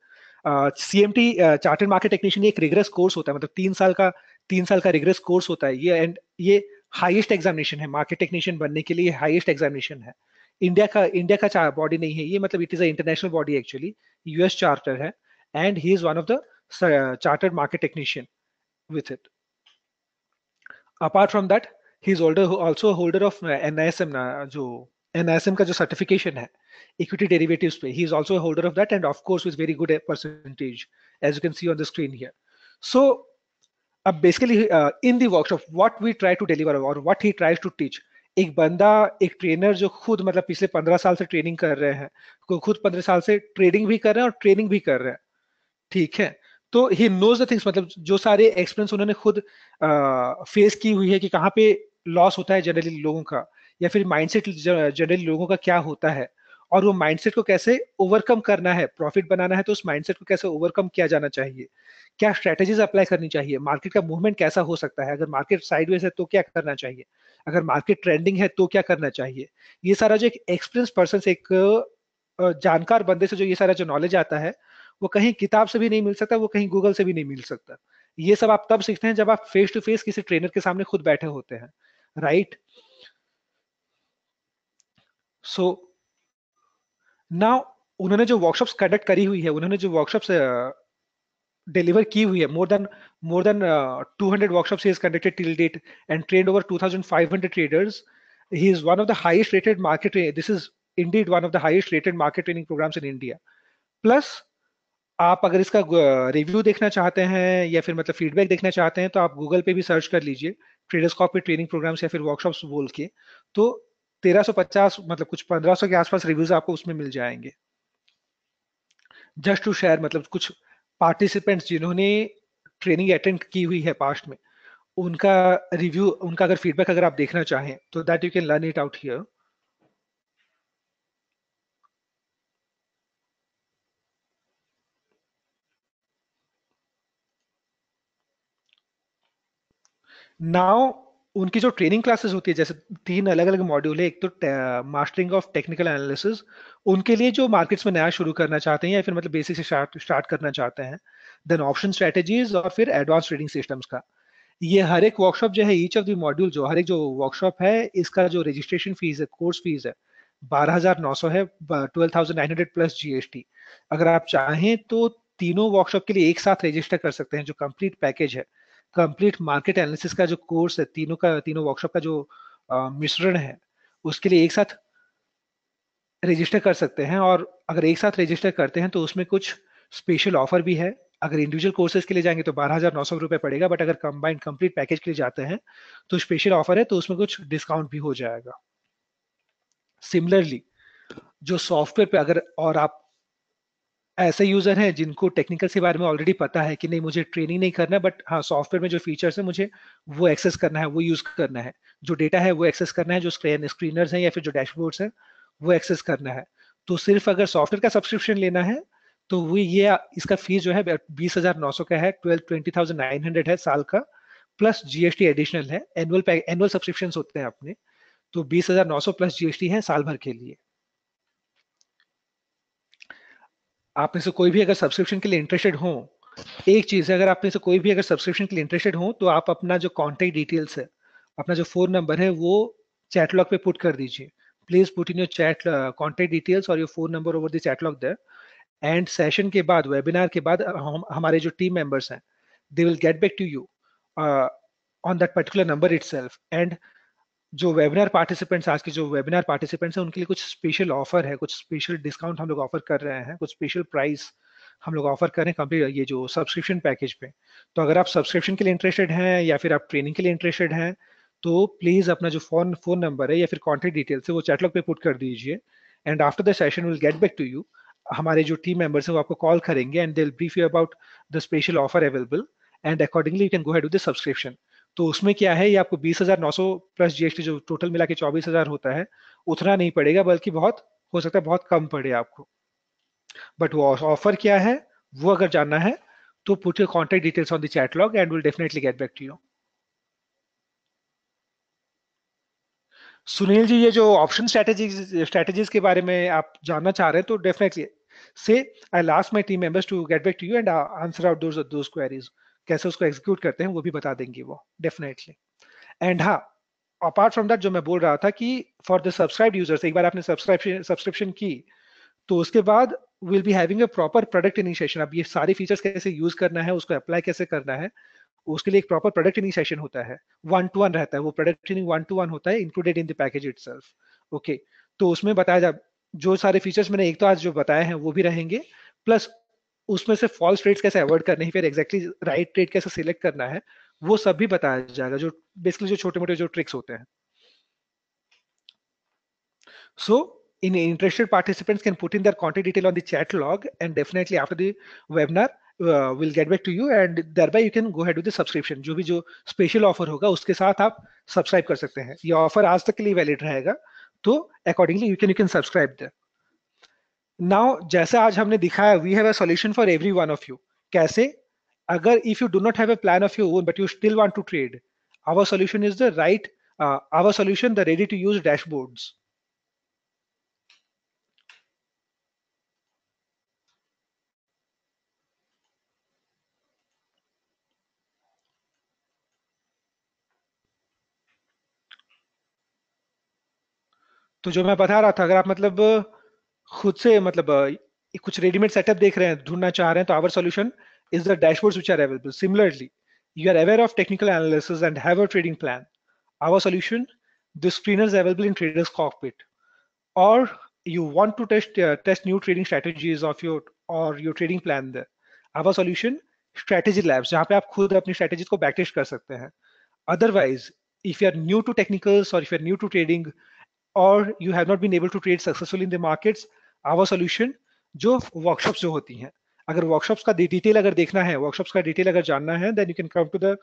CMT chartered market technician एक रिगरस कोर्स होता है, मतलब 3 साल का रिगरस कोर्स होता है ये, एंड ये हाईएस्ट एग्जामिनेशन है मार्केट टेक्नीशियन बनने के लिए, हाईएस्ट एग्जामिनेशन है। इंडिया का बॉडी नहीं है ये, मतलब it is a international body actually, US charter है, and he is one of the chartered market technician with it. Apart from that he is also holder of NISM, जो NISM का जो certification है equity derivatives पे, he is also holder of that, and of course with very good percentage as you can see on the screen here. So अब basically in the workshop what we try to deliver और what he tries to teach, एक बंदा, एक trainer जो खुद मतलब पिछले 15 साल से ट्रेनिंग कर रहे हैं, खुद 15 साल से ट्रेडिंग भी कर रहे हैं और ट्रेनिंग भी कर रहे हैं, ठीक है. तो ही नोज द थिंग्स, मतलब जो सारे एक्सपीरियंस उन्होंने खुद फेस की हुई है कि कहाँ पे लॉस होता है जनरली लोगों का, या फिर माइंडसेट जनरली लोगों का क्या होता है, और वो माइंडसेट को कैसे ओवरकम करना है, प्रॉफिट बनाना है तो उस माइंडसेट को कैसे ओवरकम किया जाना चाहिए, क्या स्ट्रेटेजीज अप्लाई करनी चाहिए, मार्केट का मूवमेंट कैसा हो सकता है, अगर मार्केट साइडवेज है तो क्या करना चाहिए, अगर मार्केट ट्रेंडिंग है तो क्या करना चाहिए. ये सारा जो एक एक्सपीरियंस पर्सन से, एक जानकार बंदे से जो ये सारा जो नॉलेज आता है, वो कहीं किताब से भी नहीं मिल सकता, वो कहीं गूगल से भी नहीं मिल सकता. ये सब आप तब सीखते हैं जब आप फेस टू फेस किसी ट्रेनर के सामने खुद बैठे होते हैं, राइट. सो नाउ उन्होंने जो वर्कशॉप्स कंडक्ट करी हुई है, उन्होंने जो वर्कशॉप्स डिलीवर की हुई है, more than 200 workshops he has conducted till date and trained over 2500 traders. He is one of the highest rated this is indeed one of the highest rated market training programs in India. Plus आप अगर इसका review देखना चाहते हैं या फिर मतलब feedback देखना चाहते हैं, तो आप गूगल पे भी सर्च कर लीजिए ट्रेडर्स पे ट्रेनिंग प्रोग्राम्स या फिर वर्कशॉप्स बोल के, तो 1350 मतलब कुछ 1500 के आसपास रिव्यूज आपको उसमें मिल जाएंगे. जस्ट टू शेयर, मतलब कुछ पार्टिसिपेंट्स जिन्होंने ट्रेनिंग अटेंड की हुई है पास्ट में, उनका रिव्यू, उनका अगर फीडबैक अगर आप देखना चाहें तो that you can learn it out here. Now उनकी जो ट्रेनिंग क्लासेस होती है, जैसे 3 अलग अलग मॉड्यूल है, एक तो मास्टरिंग ऑफ टेक्निकल एनालिसिस, उनके लिए जो मार्केट्स में नया शुरू करना चाहते हैं या फिर मतलब बेसिक से स्टार्ट करना चाहते हैं. देन ऑप्शन स्ट्रेटेजीज, और फिर एडवांस ट्रेडिंग सिस्टम्स का. ये हर एक वर्कशॉप जो है, ईच ऑफ द मॉड्यूल, जो हर एक जो वर्कशॉप है, इसका जो रजिस्ट्रेशन फीस है, कोर्स फीस है 12,900 है, 12,900 प्लस जीएसटी. अगर आप चाहें तो तीनों वर्कशॉप के लिए एक साथ रजिस्टर कर सकते हैं, जो कंप्लीट पैकेज है, कंप्लीट मार्केट एनालिसिस का जो कोर्स है, तीनों वर्कशॉप का जो मिश्रण है, उसके लिए एक साथ रजिस्टर कर सकते हैं. और अगर एक साथ रजिस्टर करते हैं तो उसमें कुछ स्पेशल ऑफर भी है. अगर इंडिविजुअल कोर्सेज के लिए जाएंगे तो 12,900 रुपये पड़ेगा, बट अगर कंबाइंड कंप्लीट पैकेज के लिए जाते हैं तो स्पेशल ऑफर है, तो उसमें कुछ डिस्काउंट भी हो जाएगा. सिमिलरली जो सॉफ्टवेयर पे, अगर और आप ऐसे यूजर हैं जिनको टेक्निकल के बारे में ऑलरेडी पता है कि नहीं मुझे ट्रेनिंग नहीं करना है, बट हाँ सॉफ्टवेयर में जो फीचर्स है मुझे वो एक्सेस करना है, वो यूज करना है, जो डेटा है वो एक्सेस करना है, जो स्क्रीनर्स हैं या फिर जो डैशबोर्ड्स हैं वो एक्सेस करना है, तो सिर्फ अगर सॉफ्टवेयर का सब्सक्रिप्शन लेना है तो वो ये इसका फीस जो है 20,900 का है, 20,900 है साल का, प्लस जीएसटी एडिशनल है. एनुअल सब्सक्रिप्शन होते हैं अपने, तो 20,900 प्लस जीएसटी है साल भर के लिए. आप में से कोई भी अगर सब्सक्रिप्शन के लिए इंटरेस्टेड हो, एक चीज है, अगर आप में से कोई भी अगर सब्सक्रिप्शन के लिए इंटरेस्टेड हो, तो आप अपना जो कॉन्टेक्ट डिटेल्स है, अपना जो फोन नंबर है, वो चैट लॉग पे पुट कर दीजिए. Please put in your chat contact details और your phone number over the chat log there. And session के बाद, वेबिनार के बाद, हमारे जो टीम मेंबर्स हैं, they will get back to you on that particular number itself. And जो webinar participants, आज के जो वेबिनार पार्टिसिपेंट्स हैं, उनके लिए कुछ स्पेशल ऑफर है, कुछ स्पेशल डिस्काउंट हम लोग ऑफर कर रहे हैं, कुछ स्पेशल प्राइस हम लोग ऑफर कर रहे हैं कंप्लीट ये जो सब्सक्रिप्शन पैकेज पे. तो अगर आप सब्सक्रिप्शन के लिए इंटरेस्टेड हैं या फिर आप ट्रेनिंग के लिए इंटरेस्टेड हैं, तो प्लीज अपना जो फोन नंबर है या फिर कॉन्टेक्ट डिटेल्स है वो चैटलॉग पे पुट कर दीजिए. And after the session will get back to you. हमारे जो टीम मेंबर्स हैं वो आपको कॉल करेंगे and they will brief you about the special offer available, and accordingly you can go ahead with the subscription. तो उसमें क्या है, ये आपको 20,900 प्लस जीएसटी जो टोटल मिला के 24,000 होता है, उतना नहीं पड़ेगा, बल्कि बहुत हो सकता है बहुत कम पड़े आपको. बट वो ऑफर क्या है वो अगर जानना है तो put your contact details on the chat log and will definitely get back to you. Sunil ji, ये जो ऑप्शन स्ट्रेटेजीज के बारे में आप जानना चाह रहे हैं, तो डेफिनेटली से I last my team members to get back to you and answer out those queries. कैसे उसको एग्जीक्यूट करते हैं वो भी बता देंगे वो, डेफिनेटली. एंड हाँ, अपार्ट फ्रॉम दैट जो मैं बोल रहा था कि फॉर द सब्सक्राइब यूजर्स, एक बार आपने सब्सक्रिप्शन की तो उसके बाद will be having a proper product initiation. अब ये सारे फीचर्स कैसे यूज करना है, उसको अप्लाई कैसे करना है, उसके लिए एक प्रॉपर प्रोडक्ट इनिशिएशन होता है, वन टू वन रहता है, वो प्रोडक्ट वन टू वन होता है included in the package itself. Okay, तो उसमें बताया जा, जो सारे फीचर्स मैंने एक तो आज जो बताए हैं वो भी रहेंगे, प्लस उसमें से फॉल्स ट्रेड्स कैसे अवॉइड करने हैं, फिर एग्जैक्टली राइट ट्रेड कैसे सिलेक्ट करना है, वो सब भी बताया जाएगा, जो बेसिकली जो छोटे मोटे जो ट्रिक्स होते हैं। So, interested participants can put in their contact detail on the chat log, and definitely after the webinar, we'll get back to you, and thereby you can go ahead with the subscription. जो भी जो special offer होगा उसके साथ आप subscribe कर सकते हैं। ये ऑफर आज तक के लिए वैलिड रहेगा, तो accordingly you can subscribe there. Now जैसे आज हमने दिखाया, we have a solution for every one of you. कैसे? अगर if you do not have a plan of your own but you still want to trade, our solution is the right, our solution the ready to use dashboards. तो जो मैं बता रहा था, अगर आप मतलब खुद से मतलब कुछ रेडीमेड सेटअप देख रहे हैं, ढूंढना चाह रहे हैं, तो our solution is the dashboards which are available. Similarly, you are aware of technical analysis and have a trading plan. Our solution, the screener is available in Traders Cockpit. Or you want to test new trading strategies of your or your trading plan there. Our solution, Strategy Labs, जहाँ पे आप खुद अपनी strategies को backtest कर सकते हैं। Otherwise, if you are new to technicals or if you are new to trading, or you have not been able to trade successfully in the markets, our solution, जो वर्कशॉप्स जो होती हैं, अगर workshops का detail अगर देखना है, workshops का डिटेल अगर जानना है, then you can come to the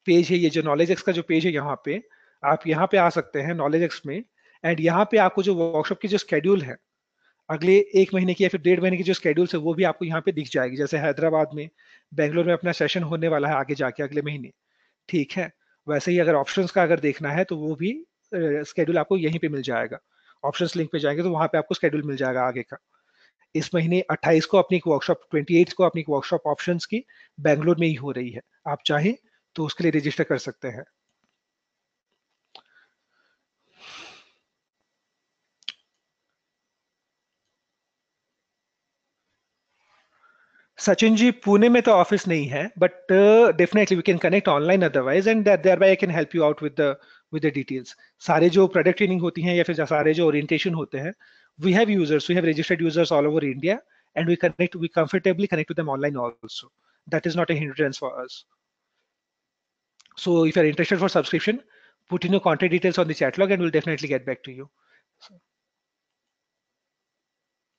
page है, ये जो नॉलेज एक्स का जो पेज है, यहाँ पे आप यहाँ पे आ सकते हैं नॉलेज एक्स में। एंड यहाँ पे आपको जो वर्कशॉप की जो स्केड्यूल है, अगले एक महीने की या फिर 1.5 महीने की जो स्केड्यूल है, वो भी आपको यहाँ पे दिख जाएगी। जैसे हैदराबाद में, बेंगलोर में अपना सेशन होने वाला है आगे जाके अगले महीने, ठीक है। वैसे ही अगर ऑप्शंस का अगर देखना है तो वो भी स्केड्यूल आपको यहीं पे मिल जाएगा। ऑप्शंस लिंक पे जाएंगे तो वहां पे आपको स्केड्यूल मिल जाएगा आगे का। इस महीने 28 को अपनी एक वर्कशॉप, 28 को अपनी एक वर्कशॉप ऑप्शंस की बेंगलोर में ही हो रही है। आप चाहें तो उसके लिए रजिस्टर कर सकते हैं। सचिन जी, पुणे में तो ऑफिस नहीं है, but definitely we can connect online otherwise, and thereby I can help you out with the details. सारे जो प्रोडक्ट ट्रेनिंग होती हैं या फिर सारे जो ओरिएंटेशन होते हैं, we have registered users all over India, and we comfortably connect with them online also. That is not a hindrance for us. So if you're interested for subscription, put in your contact details on the chat log and we'll definitely get back to you.